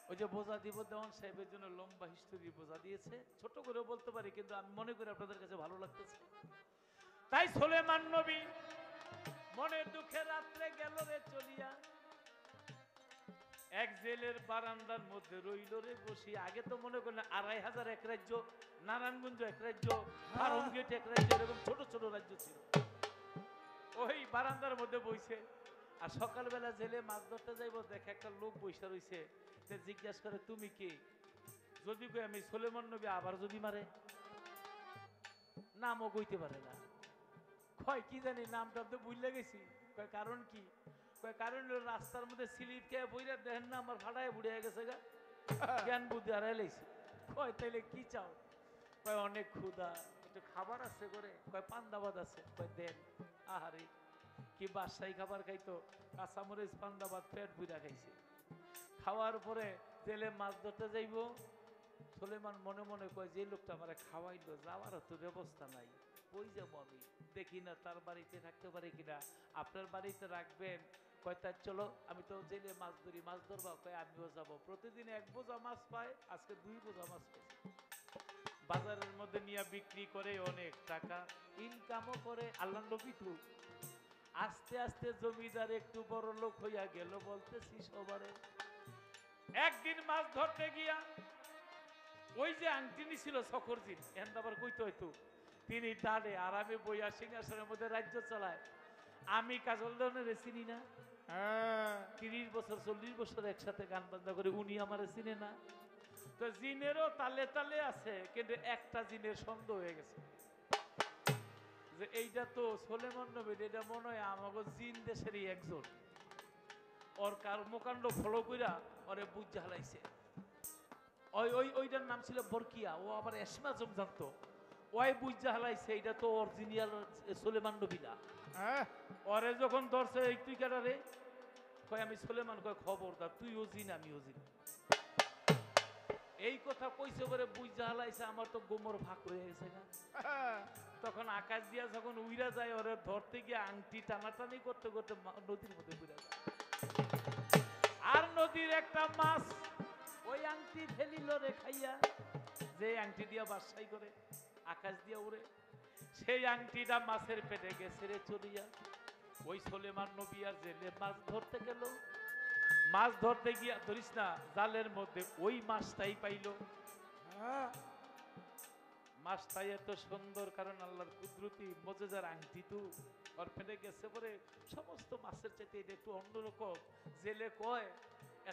ওই যে বোঝা দিব দেওয়ান সাহেবের জন্য লম্বা হিস্টোরি বোঝা দিয়েছে, ছোট করে বলতে পারি কিন্তু আমি মনে করি আপনাদের কাছে ভালো লাগতেছে। তাই সুলেমান নবী মনের দুঃখে রাত্রে গেল রে চলিয়া, এক জেলের বারান্দার মধ্যে রইল রে বসি। আগে তো মনে করেন 2500 এক রাজ্য, নারায়ণগঞ্জ এক রাজ্য, ফার্মগেট এক রাজ্য, এরকম ছোট ছোট রাজ্য ছিল। ওই বারান্দার মধ্যে বইছে আর সকালবেলা জেলে মাছ ধরতে যাইব, দেখে একটা লোক বইসা রইছে। জিজ্ঞাসা করে তুমি কি? যদি কই আমি সুলেমান নবী, আবার যদি মারে, নামও কইতে পারে না। কয় কি জানি নামটা তো ভুলে গেছি। কয় কারণ কি? কয় কারণ হলো রাস্তার মধ্যে স্লিপ খেয়ে বইরা দেখেন না আমার ফাটায় বুড়ে গেছে গা, জ্ঞান বুদ্ধি হারাই লাইছে। কয় তাইলে কি চাও? কয় অনেক ক্ষুধা, একটু খাবার আছে করে? কয় পান্দাবাদ আছে। কয় দেন। আহারে কি বাদশাহী খাবার খাইতো, কাঁচামরিচ পান্দাবাদ পেট বুড়া খাইছে। খাওয়ার পরে জেলে মাছ ধরতে যাইব। সুলেমান মনে মনে কয় যে লোকটা আমারে খাওয়াইলো, যাওয়ার তো ব্যবস্থা নাই, কই যাবো আমি? দেখি না তার বাড়িতে থাকতে পারি কিনা। আপনার বাড়িতে রাখবেন? কয় তার চলো, আমি তো জেলে মাছ ধরি, মাছ ধরবা? কয় আমিও যাবো। প্রতিদিন 1 বোঝা মাছ পায়, আজকে 2 বোঝা মাছ পাইছে। বাজারের মধ্যে নিয়ে বিক্রি করে অনেক টাকা ইনকামও করে। আল্লাহ নবী তো আস্তে আস্তে জমিদার একটু বড় লোক হইয়া গেল, বলতেছি সবারে। একদিন মাছ ধরতে গিয়া ওই যে আংটি ছিল সকরজিন, এখন আবার কইতে হইতো, তিনি দাঁড়ে আরামে বইয়া সিংহাসনের মধ্যে রাজ্য চালায়। আমি কাজল দনের চিনি না, 30 বছর 40 বছর একসাথে গান বাজনা করে, উনি আমারে চিনে না। তো জিনেরও তালে তালে আছে, কিন্তু একটা জিনের সন্দেহ হয়ে গেছে যে এইটা তো সুলেমান নবী, এটা মনে হয় আমাকে জিন দেশেরই একজন। ওর কর্মকাণ্ড ফলো কইরা ওরে বুঝ হালাইছে। ওইটার নাম ছিল বরকিয়া, ও আবার এসমাজম জানতো। ওই বুঝ হালাইছে এটা তো অরিজিনাল সুলেমান নবী না। ওরে যখন ধরছে, এই তুই কেডা রে? কয় আমি সুলেমান। কয় খবরদার, তুইও জিন আমিও জিন। এই কথা কইছে বলে বুঝ হালাইছে, আমার তো গোমর ভাগ হয়ে গেছে না। তখন আকাশ দিয়া যখন উইরা যায়, ওরে ধরতে গিয়ে আংটি টানাটানি করতে করতে নদীর মধ্যে উইরা যায়। আর নদীর একটা মাছ ওই আংটি ফেলিল রে খাইয়া, যে আংটি দিয়া বাসাই করে আকাশ দিয়া উড়ে, সেই আংটিটা মাছের পেটে গেছে রে চলিয়া। ওই সুলেমান নবী আর জেলে মাছ ধরতে গেল। মাছ ধরতে গিয়া, ধরিস না, জালের মধ্যে ওই মাছটাই পাইল। মাছটাই এত সুন্দর, কারণ আল্লাহর কুদরতি মজেজার আংটি তো ওর পেটে গেছে পরে সমস্ত মাছের চাইতে এটা একটু অন্যরকম। জেলে কয়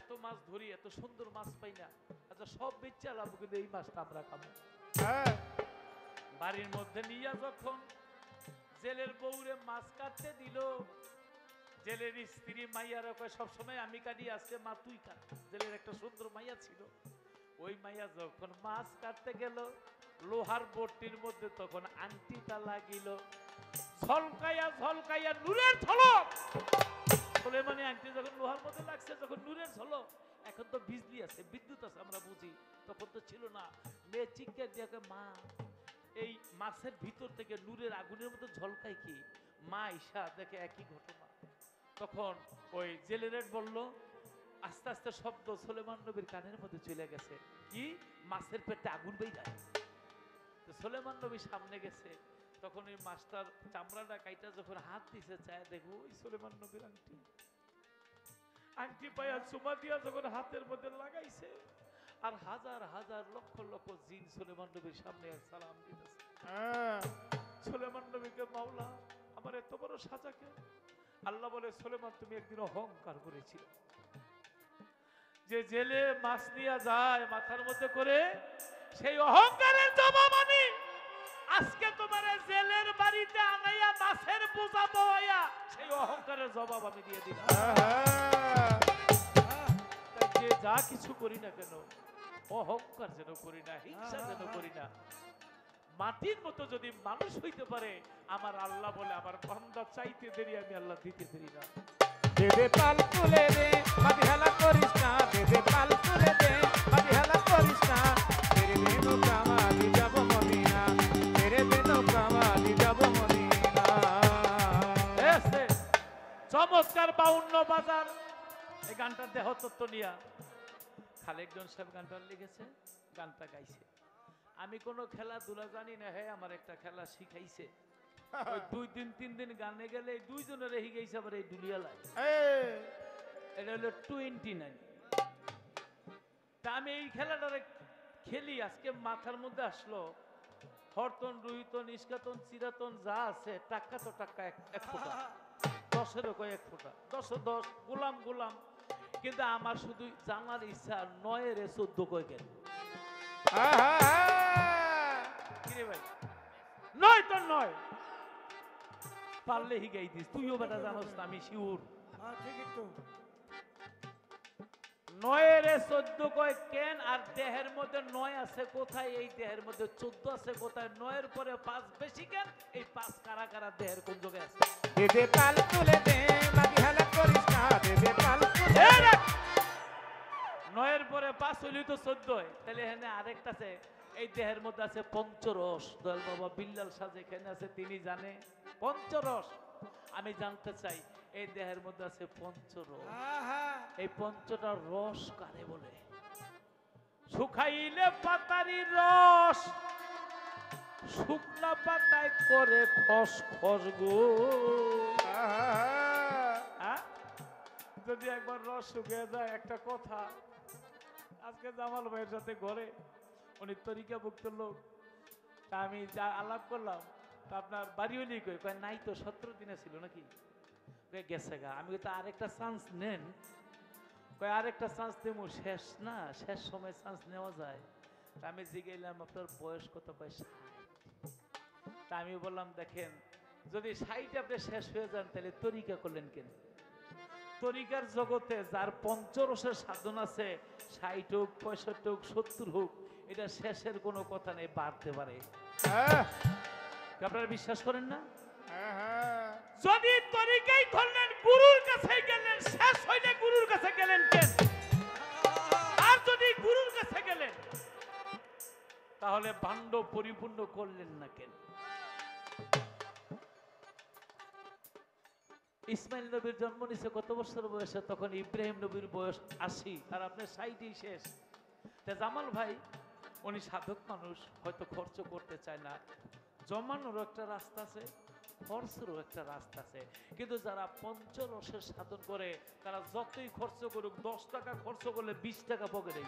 এত মাছ ধরি, এত সুন্দর মাছ পাই না, আচ্ছা সব বেচে আলাম, কিন্তু এই মাছটা আমরা খাবো। বাড়ির মধ্যে নিয়ে যখন জেলের বউরে মাছ কাটতে দিল, জেলের স্ত্রী মাইয়ারা কয় সবসময় আমি কাটি, আজকে মা তুই কাট। জেলের একটা সুন্দর মাইয়া ছিল, ওই মাইয়া যখন মাছ কাটতে গেল, লোহার বটির মধ্যে তখন আংটিটা লাগিল, ঝলকাইয়া ঝলকাইয়া নূরের ঝলক। সুলেমানি আংটি যখন লোহার মধ্যে লাগছে, যখন নূরের ঝলক, এখন তো বিজলি আছে, বিদ্যুৎ আছে, আমরা বুঝি, তখন তো ছিল না। মেয়ে চিৎকার দিয়ে মা, এই মাছের ভিতর থেকে নূরের আগুনের মতো ঝলকায় কি? মা ঈশা দেখে একই ঘটনা। তখন ওই জেলেরেট বলল, আস্তে আস্তে শব্দ সুলেমান নবীর কানের মধ্যে চলে গেছে, কি মাছের পেটে আগুন বেরিয়ে। তো সুলেমান নবী সামনে গেছে, তখন ওই মাছটার চামড়াটা কাইটা যখন হাত দিছে, চায় দেখো ওই সুলেমান নবীর আংটি। আংটি পায়া চুমা দিয়া যখন হাতের মধ্যে লাগাইছে, আর হাজার হাজার লক্ষ লক্ষ জিন সুলেমান নবীর সামনে সালাম দিতেছে। সুলেমান নবীকে, মাওলা আমার এত বড় সাজাকে। আল্লাহ বলে, সুলেমান তুমি একদিন অহংকার করেছিল, যে জেলে মাছ নিয়ে যায় মাথার মধ্যে করে, সেই অহংকারের জবাব আমি আজকে তোমার জেলের বাড়িতে আনাইয়া মাছের বোঝা বয়া, সেই অহংকারের জবাব আমি দিয়ে দিলাম। যে যা কিছু করি না কেন, অহংকার যেন করি না, হিংসা যেন করি না। মাটির মতো যদি মানুষ হইতে পারে, আমার আল্লাহ বলে আমার বান্দা চাইতে দেরি, আমি আল্লাহ দিতে দেরি না। দেবে পাল তুলে দে, মাটি হেলা করিস না, দেবে পাল তুলে দে, মাটি হেলা করিস না, তেরে বেনু কামালি যাব চমৎকার 52 বাজার এই গানটা দেহ তত্ত্ব নিয়া খালেকজন সাহেব গানটা লিখেছে, গানটা গাইছে। আমি কোনো খেলাধুলা জানি না, হ্যাঁ আমার একটা খেলা শিখাইছে। ওই 2 দিন 3 দিন গানে গেলে এই দুইজনে রেহি গেছে আবার এই দুলিয়া লাই। এটা হলো 29। তা আমি এই খেলাটারে খেলি, আজকে মাথার মধ্যে আসলো হরতন রুহিতন ইস্কাতন চিরাতন যা আছে টাকা তো টাকা এক ফোঁটা, 10-এরও কয়েক ফোঁটা, 10-10 গোলাম গোলাম। কিন্তু আমার শুধু জানার ইচ্ছা 9-এর 14 কয় কেন কিরে ভাই? 9 তো 9 পারলে হিগাই দিস, তুইও বেটা জানোস না আমি শিউর। 9-এর 14 কয় কেন? আর দেহের মধ্যে 9 আছে কোথায়? এই দেহের মধ্যে 14 আছে কোথায়? 9-এর পরে 5 বেশি কেন? এই 5 কারা কারা দেহের কোন জায়গায় আছে? দেদে পাল তুলে দে মাগি হালা করিস না, দেদে পাল তুলে দে। 9-এর পরে 5 হইলেই তো 14 হয়। তাহলে এখানে আরেকটা আছে, এই দেহের মধ্যে আছে পঞ্চরস। দয়াল বাবা বিল্লাল সাজ এখানে আছে, তিনি জানে পঞ্চরস। আমি জানতে চাই এই দেহের মধ্যে আছে পঞ্চরস, এই পঞ্চটা রস কারে বলে? শুকাইলে পাতারি রস, শুকনা পাতায় করে খস খস গো। যদি একবার রস শুকিয়ে যায়, একটা কথা, আজকে জামাল ভাইয়ের সাথে ঘরে, উনি তরিকাভুক্ত লোক, তা আমি যা আলাপ করলাম, তা আপনার বাড়ি হইলেই কয় নাই তো 17 দিনে ছিল নাকি, গেছে গা। আমি তো আরেকটা চান্স নেন, কয় আরেকটা চান্স দেবো, শেষ না, শেষ সময় চান্স নেওয়া যায়। তা আমি জিগাইলাম আপনার বয়স কত? কয় 60। তা আমি বললাম দেখেন, যদি 60 আপনি শেষ হয়ে যান তাহলে তরিকা করলেন কেন? তরিকার জগতে যার পঞ্চরসের সাধন আছে, 60 হোক 65 হোক 70 হোক, এটা শেষের কোনো কথা নেই, বাড়তে পারে। আপনারা বিশ্বাস করেন না? যদি তরিকাই ধরলেন, গুরুর কাছে গেলেন, শেষ হইলে গুরুর কাছে গেলেন কেন? আর যদি গুরুর কাছে গেলেন তাহলে ভাণ্ড পরিপূর্ণ করলেন না কেন? ইসমাইল নবীর জন্ম নিছে কত বছর বয়সে? তখন ইব্রাহিম নবীর বয়স 80, আর আপনার 60ই শেষ। জামাল ভাই উনি সাধক মানুষ, হয়তো খরচ করতে চায় না, জমানোরও একটা রাস্তা আছে, খরচেরও একটা রাস্তা আছে। কিন্তু যারা পঞ্চরসের সাধন করে তারা যতই খরচ করুক, 10 টাকা খরচ করলে 20 টাকা পকেটে,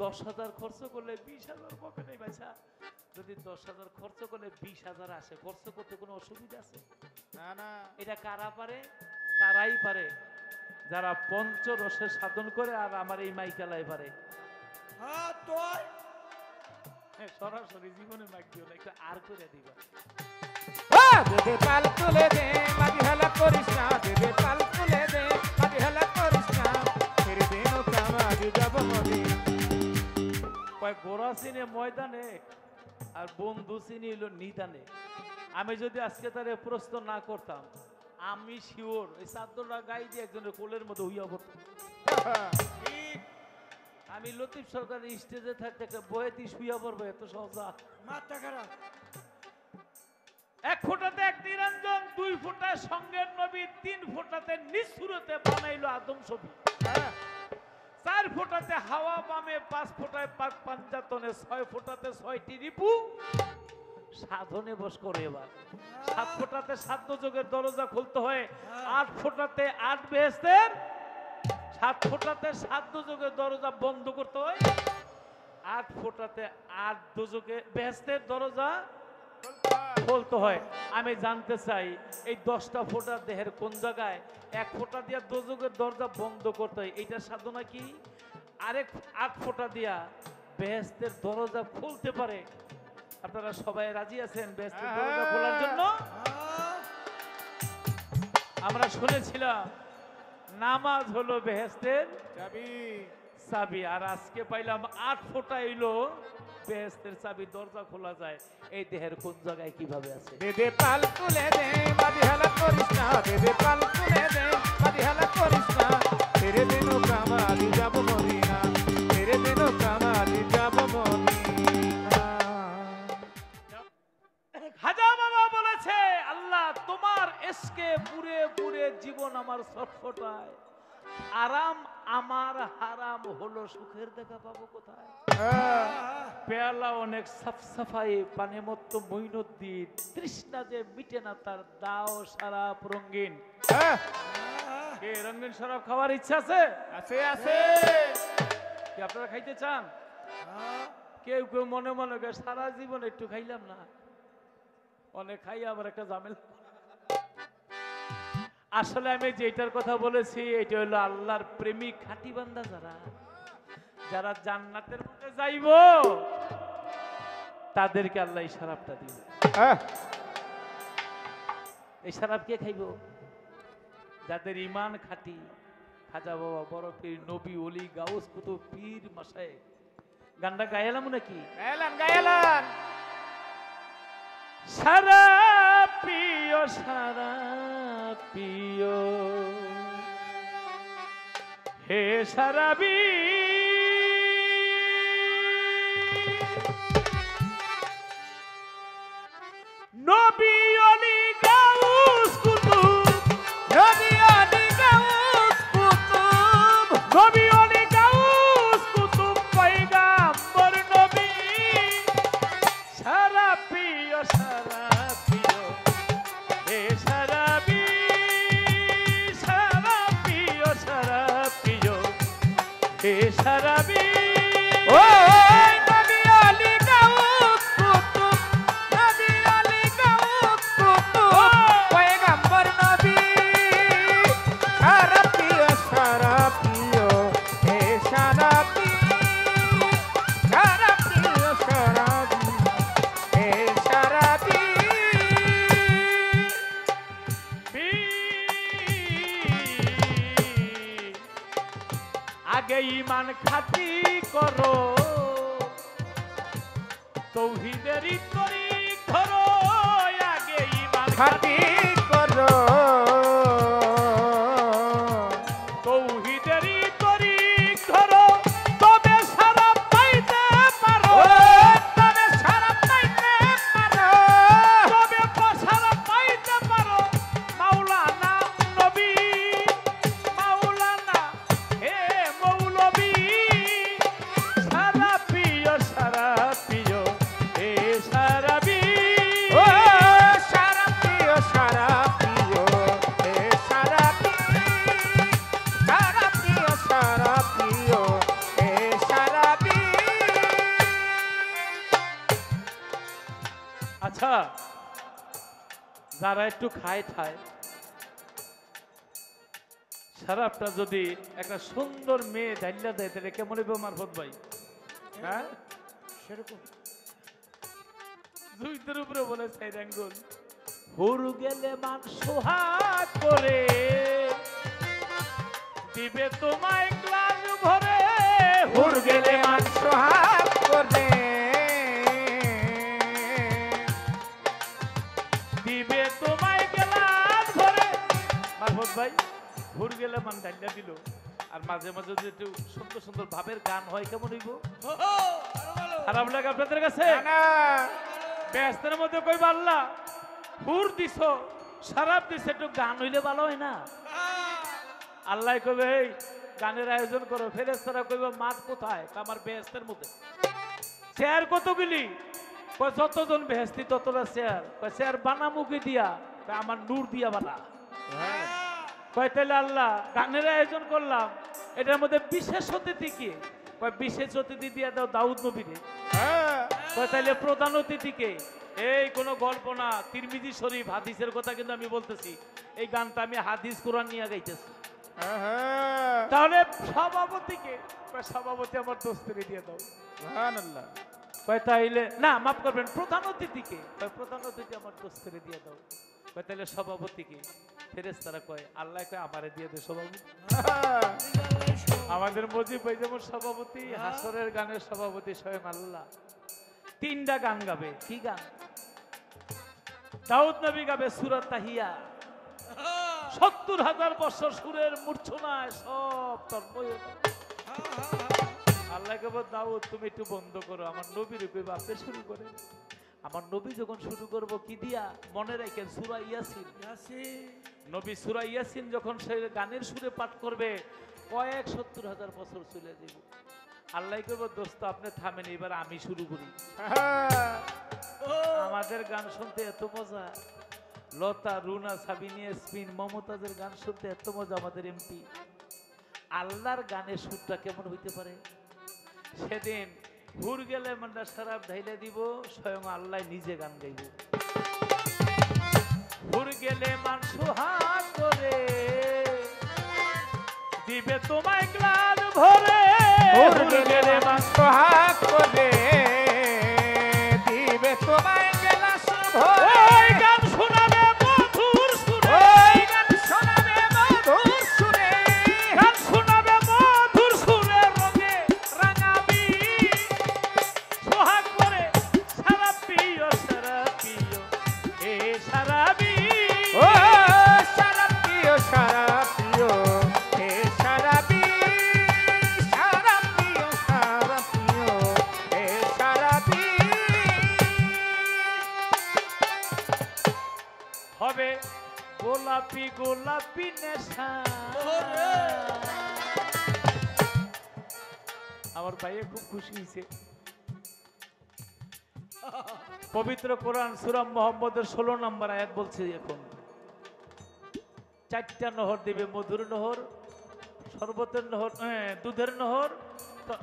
10,000 খরচ করলে 20,000 পকেটে। বাছা, যদি 10,000 খরচ করলে 20,000 আসে, খরচ করতে কোনো অসুবিধা আছে? না না। এটা কারা পারে? তারাই পারে যারা পঞ্চরসের সাধন করে। আর আমার এই মাইকালাই পারে। সরাসরি জীবনে মাইক দিও না, একটু আর করে দিবা। দেদে পাল তুলে দে মাগি হালা করিস না, দেদে পাল তুলে দে মাগি হালা করিস না, ছেড়ে দে নৌকা মাঝি যাব মদিনা। কয় গোড়া চিনে ময়দানে আর বন্ধু চিনি হলো নিদানে। আমি যদি আজকে তারে প্রশ্ন না করতাম, আমি শিওর এই চাদরটা গাই দিয়ে একজনের কোলের মধ্যে হইয়া পড়তাম। আমি লতিফ সরকারের স্টেজে থাকতে একটা বয়েতি শুইয়া পড়বো, এত সহজ? মাথা খারাপ। 1 ফোঁটাতে এক নিরঞ্জন, 2 ফোঁটায় সঙ্গের নবী, 3 ফোঁটাতে নিঃসুরতে বানাইলো আদম ছবি, 4 ফোঁটাতে হাওয়া বামে, 5 ফোঁটায় পাক পাঞ্জাতনে, 6 ফোঁটাতে 6টি রিপু সাধনে বস করে। এবার 7 ফোঁটাতে 7 যোগের দরজা খুলতে হয়, 8 ফোঁটাতে 8 বেহেশতের, 7 ফোঁটাতে 7 যোগের দরজা বন্ধ করতে হয়, 8 ফোঁটাতে 8 দুজকে বেহেশতের দরজা বলতে হয়। আমি জানতে চাই এই 10টা ফোঁটা দেহের কোন জায়গায়? 1 ফোঁটা দিয়া দোজকের দরজা বন্ধ করতে হয়, এইটা সাধনা কি? আরেক 8 ফোঁটা দিয়া বেহেশতের দরজা খুলতে পারে। আপনারা সবাই রাজি আছেন বেহেশতের দরজা খোলার জন্য? আমরা শুনেছিলাম নামাজ হলো বেহেশতের চাবি, আর আজকে পাইলাম 8 ফোঁটা এলো বেহেশতের চাবি, দরজা খোলা যায়। এই দেহের কোন জায়গায় কিভাবে আছে? দেদে পাল তুলে দে মাঝি হালা করিস না, দেদে পাল তুলে দে মাঝি হালা করিস না, ছেড়ে দে নৌকা মাঝি যাব মদিনা, ছেড়ে দে নৌকা মাঝি যাব মদিনা। খাজা বাবা বলেছে, আল্লাহ তোমার এসকে পুরে পুরে জীবন আমার ছটফটায়, আরাম আমার হারাম হলো, সুখের দেখা পাবো কোথায়? পেয়ালা অনেক সাফ সাফাই, পানে মত্ত মইনুদ্দিন, তৃষ্ণা যে মিটে না তার, দাও সারাপ রঙিন। কে রঙিন শরাব খাওয়ার ইচ্ছা আছে? আছে আছে। কি আপনারা খাইতে চান? কেউ কেউ মনে মনে করে সারা জীবন একটু খাইলাম না, অনেক খাই আবার একটা ঝামেলা। আসলে আমি যেটার কথা বলেছি এটা হলো আল্লাহর প্রেমিক খাঁটি বান্দা, যারা যারা জান্নাতের মধ্যে যাইব তাদেরকে আল্লাহ এই শরাবটা দিবে। এই শরাব কে খাইব? যাদের ইমান খাঁটি, খাজা বাবা, বড় পীর, নবী, ওলি, গাউস, কুতুব, পীর, মাশায়েখ। গানটা গায়ালাম নাকি? গায়ালান গায়ালান। সারা পিও হে সারাবি, নবী, ওলি, গাউস, কুতুব, নবী ওলি গাউস কুতুব, নবী, ওলি, গাউস, কুতুব, পয়গাম্বর নবী, সারা পিও হে সারাবি, সারা পিও হে সারাবি। ও নবী ওলি গাউস কুতুব, নবী ওলি গাউস কুতুব, পয়গম্বর নবী, সারা প্রিয় হে সারাবি, সারা প্রিয় হে সারাবি। আগে ইমান খাঁটি করো, তৌহিদেরই তরিক ধরো, আগে ইমান খাটি করো, তৌহিদেরই তরিক ধরো, তবে সারা পাইতে পারো, তবে সারা পাইতে পারো, তবে সারা পাইতে পারো। মাওলানা নবী, মাওলানা হে মৌলবী, সারা প্রিয় হে সারাবি। ও সারা প্রিয় হে সারাবি, সারা প্রিয় হে সারাবি। আচ্ছা, যারা একটু খায় শরাবটা যদি একটা সুন্দর মেয়ে ঢাইলা দেয় তাহলে কেমন হবে মারফত ভাই? হ্যাঁ, সেরকম দুইটার উপরে বলে সাইড আঙ্গুল। হুর গেলে মান সোহাগ করে, দিবে তোমায় গ্লাস ভরে, হুর গেলে মান সোহাগ করে, দিবে তোমায় গ্লাস ভরে। মারফত ভাই হুর গেলে মান ঢাইলা দিল, আর মাঝে মাঝে যদি একটু সুন্দর সুন্দর ভাবের গান হয় কেমন হইব? খারাপ লাগে আপনাদের কাছে? না ব্যস্তের মধ্যে কই পারলা হুর দিছ, শরাব দিছে, একটু গান হইলে ভালো হয় না? আল্লাহ কইবে এই গানের আয়োজন করো, ফেরেশতারা কইবে মাছ কোথায়? আমার বেহেশতের মধ্যে। চেয়ার কতগুলি? কয় যতজন বেহেশতি ততটা চেয়ার। কয় চেয়ার বানামু কি দিয়া? কয় আমার নূর দিয়া বানা। কয় তাহলে আল্লাহ গানের আয়োজন করলাম, এটার মধ্যে বিশেষ অতিথি কি? কয় বিশেষ অতিথি দিয়া দাও দাউদ নবীরে। কয় তাহলে প্রধান অতিথিকে? এই কোনো গল্প না, তিরমিজি শরীফ হাদিসের কথা কিন্তু আমি বলতেছি। এই গানটা আমি হাদিস কোরআন নিয়ে গাইতেছি। তাহলে সভাপতিকে? কয় সভাপতি আমার দোস্তেরে দিয়ে দাও। সুবহানাল্লাহ। কয় তাইলে না, মাফ করবেন, প্রধান অতিথিকে? কয় প্রধান অতিথি আমার দোস্তেরে দিয়ে দাও। কয় তাহলে সভাপতিকে? ফেরেশতারা কয় আল্লাহ কয় আমারে দিয়ে দে সভাপতি। আমাদের মজিব ভাই যেমন সভাপতি, হাসরের গানের সভাপতি স্বয়ং আল্লাহ। তিনটা গান গাবে। কি গান? দাউদ নবী গাবে সূরা তাহিয়া, ৭০,০০০ বছর সুরের মূর্ছনায় সব তোর বইয়ে। আল্লাহ কবে দাউদ তুমি একটু বন্ধ করো, আমার নবীর কইবা আপনি শুরু করেন। আমার নবী যখন শুরু করব কি দিয়া, মনে রাখেন সূরা ইয়াসিন। নবী সূরা ইয়াসিন যখন সে গানের সুরে পাঠ করবে, কয়েক 70,000 বছর চলে যাব। আল্লাহ করবো, দোস্ত আপনি থামেন, এবার আমি শুরু করি। আমাদের গান শুনতে এত মজা, লতা, রুনা, সাবিনী, স্পিন, মমতাজের গান শুনতে এত মজা আমাদের এমপি। আল্লাহর গানের সুরটা কেমন হইতে পারে? সেদিন হুর গেলে মান্ডা শরাব ঢাইলে দিব, স্বয়ং আল্লাহ নিজে গান গাইব। হুর গেলে মান সুহাগ করে দিবে তোমায় গ্লাস ভরে, হুর গেলে মান সুহাগ করে দিবে তোমায় গ্লাস ভরে। ওই গান শোনাবে মধুর সুরে, ওই গান শোনাবে মধুর সুরে, গান শোনাবে মধুর সুরে, রঙে রাঙাবি সোহাগ করে সারা পিও এ সারাবি। ও সারা প্রিয় সারা প্রিয় হে সারা বি, সারা প্রিয় হে সারা বি। হবে গোলাপি গোলাপি নেশা। আমার ভাইয়ে খুব খুশি হয়েছে। পবিত্র কোরআন সূরা মুহাম্মদের 16 নম্বর আয়াত বলছে, এখন 4টা নহর দিবে, মধুর নহর, শরবতের নহর, দুধের নহর,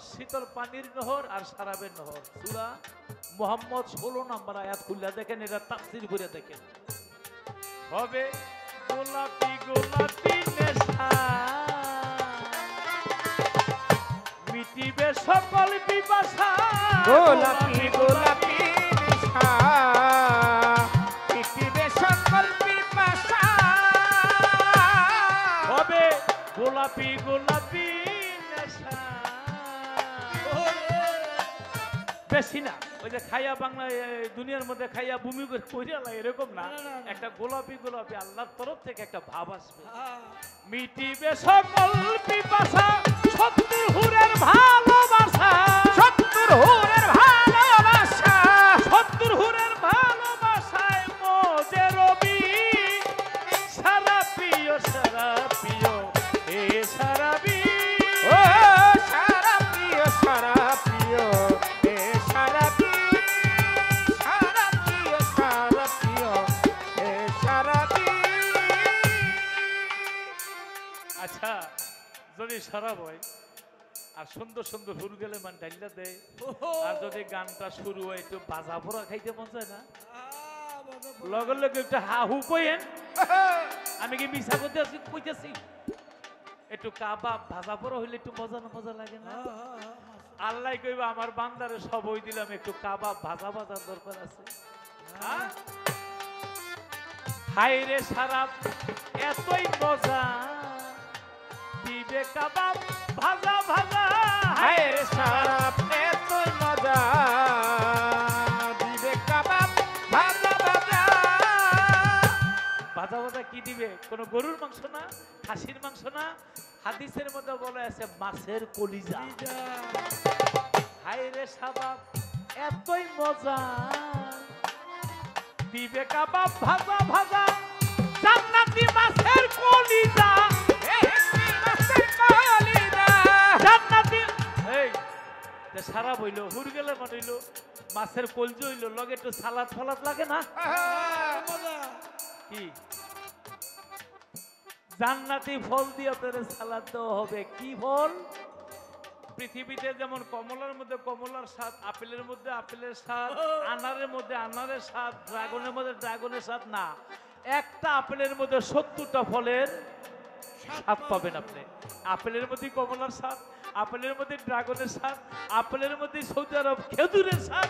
শীতল পানির নহর আর শরাবের নহর। সূরা মুহাম্মদ 16 নম্বর আয়াত খুলে দেখেন, এটা তাফসীর করে দেখেন। হবে গোলাপি গোলাপি নেশা, মিটিবে সকল পিপাসা। গোলাপি গোলাপি নেশা, পৃথিবী সকল পিপাসা। হবে গোলাপি গোলাপি নেশা। বেশি না, ওই যে খাইয়া বাংলা দুনিয়ার মধ্যে খাইয়া ভূমি করে কইরা এরকম না, একটা গোলাপি গোলাপি আল্লাহর তরফ থেকে একটা ভাব আসবে। মিটিবে সকল পিপাসা, সত্যি হুরের ভালোবাসা, সত্তর হুরের ভালোবাসা, সত্তর হুরের ভালোবাসায় মজে রবি সারা প্রিয় এ সারাবি। ও সারা প্রিয় হে সারা বি, সারা প্রিয় হে সারা বি। আচ্ছা, যদি সারা বয় আর সুন্দর সুন্দর হুর গেলে মান ডাইলা দেয়, আর যদি গানটা শুরু হয় একটু বাজা পোড়া খাইতে মন চায় না? লগে লগে একটু হাহু কইেন, আমি কি মিশা করতে আছি কইতেছি? একটু কাবাব ভাজা পোড়া হইলে একটু মজা না মজা লাগে না? আল্লাহ কইবা আমার বান্দারে সবই দিলাম, একটু কাবাব ভাজা ভাজার দরকার আছে। হ্যাঁ? হায় রে সারা এতই মজা, দিবে কাবাব ভাজা ভাজা। হায় রে সারা এতই মজা, দিবে কাবাব ভাজা ভাজা। ভাজা ভাজা কি দিবে? কোন গরুর মাংস না, খাসির মাংস না, হাদিসের মধ্যে বলা আছে মাছের কলিজা। হায় রে সাবাব এতই মজা, দিবে কাবাব ভাজা ভাজা, জান্নাতি মাছের কলিজা। জান্নাতি এই যে সারা বইল হুর গেলে মানিল মাছের কলজি হইল, লগে একটু সালাদ ফালাদ লাগে না? কি জান্নাতি ফল দিয়ে তোরে সালাদ দেওয়া হবে। কি ফল? পৃথিবীতে যেমন কমলার মধ্যে কমলার স্বাদ, আপেলের মধ্যে আপেলের স্বাদ, আনারের মধ্যে আনারের স্বাদ, ড্রাগনের মধ্যে ড্রাগনের স্বাদ না, একটা আপেলের মধ্যে 70টা ফলের স্বাদ পাবেন আপনি। আপেলের মধ্যে কমলার স্বাদ, আপেলের মধ্যে ড্রাগনের স্বাদ, আপেলের মধ্যে সৌদি আরব খেজুরের স্বাদ,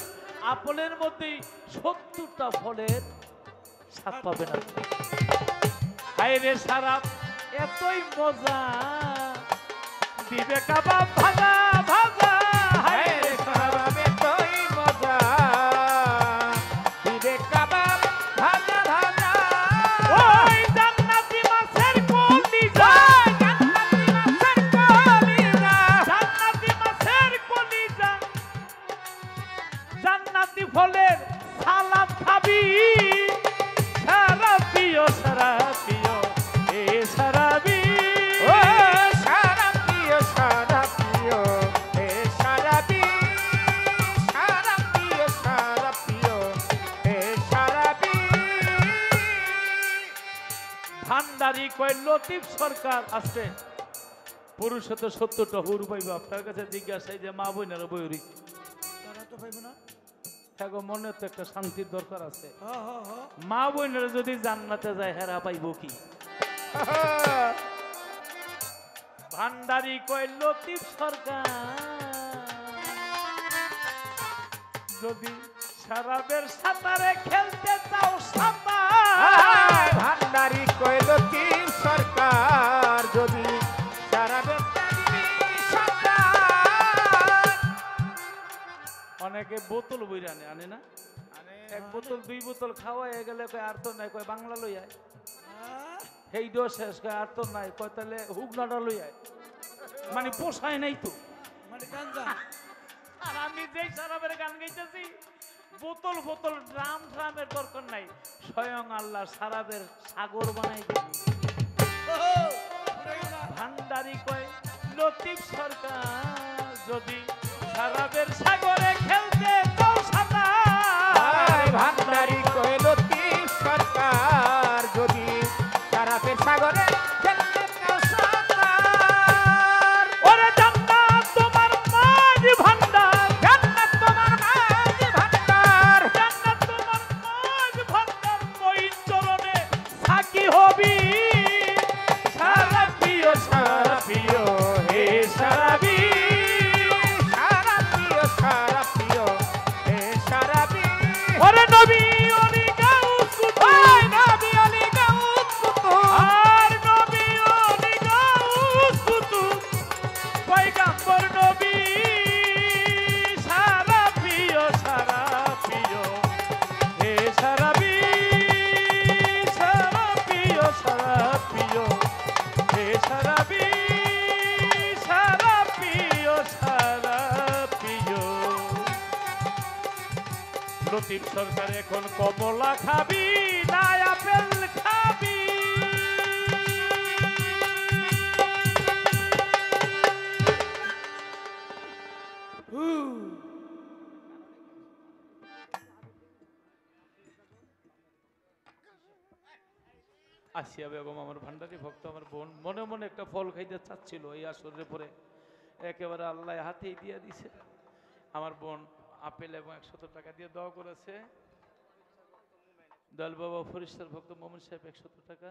আপেলের মধ্যে 70টা ফলের স্বাদ পাবেন আপনি। হায় রে সারা এতই মজা, দিবে কাবাব ভাজা ভাজা। হায় রে সারা এতই মজা, দিবে কাবাব ভাজা ভাজা। ওই জান্নাতি মাছের কলিজা, জান্নাতি মাছের কলিজা, জান্নাতি মাছের কলিজা, জান্নাতি ফলের সাল ভান্ডারি কয় লতিফ সরকার আছে পুরুষে তো 70টা হুর পাইব আপনার কাছে জিজ্ঞাসা যে মা বোনেরা বই রইছে তারা তো পাইব না। থাকো মনে তো একটা শান্তির দরকার আছে হ হ হ। মা বোনেরা যদি জান্নাতে যায় হেরা পাইব কি ভান্ডারি কয় লতিফ সরকার যদি সারাবের সাঁতারে খেলতে চাও সাঁতার ভান্ডারি কইল কি সরকার যদি সারা অনেকে বোতল বইরা আনে না এক বোতল দুই বোতল খাওয়াই গেলে কয় আর তো নাই কয় বাংলা লই আয় সেই ডো শেষ কয় আর তো নাই কয় তাহলে হুগনাটা লই আয় মানে পোষায় নাই তো মানে গাঞ্জা। আর আমি যেই সারাবের গান গাইতেছি বোতল বোতল ড্রাম ড্রামের দরকার নাই স্বয়ং আল্লাহ সারাবের সাগর বানাই দিবে ভান্ডারি কয় লতিফ সরকার যদি সারাবের সাগরে খেলতে চাও সাঁতার ভান্ডারি কইল কি সরকার যদি সারা সাগরে খেলতে চাও সাঁতার। ওরে জান্নাত তোমার মাঝ ভান্ডার জান্নাত তোমার মাঝ ভান্ডার জান্নাত তোমার মাঝ ভান্ডার মহিন চরণে সাকি হবি সারা প্রিয় সারা প্রিয় হে সারাবি সারা প্রিয় হে সারাবি ওরে নবী অলি গাউস ওই নবী আলী গাউস কুতুব আর নবী অলি গাউস কুতুব পয়গম্বর নবী সারা প্রিয় হে সারাবি সারা প্রিয় হে সারাবি সারা প্রিয় লতিফ সরকার এখন কমলা খাবি না আপেল খাবি আসিয়া বেগম আমার ভান্ডারি ভক্ত আমার বোন মনে মনে একটা ফল খাইতে চাচ্ছিল এই আসরে পরে একেবারে আল্লাহ হাতেই দিয়ে দিছে আমার বোন আপেল এবং 100 টাকা দিয়ে দোয়া করেছে দয়াল বাবা ফরিস্তার ভক্ত মোমিন সাহেব 100 টাকা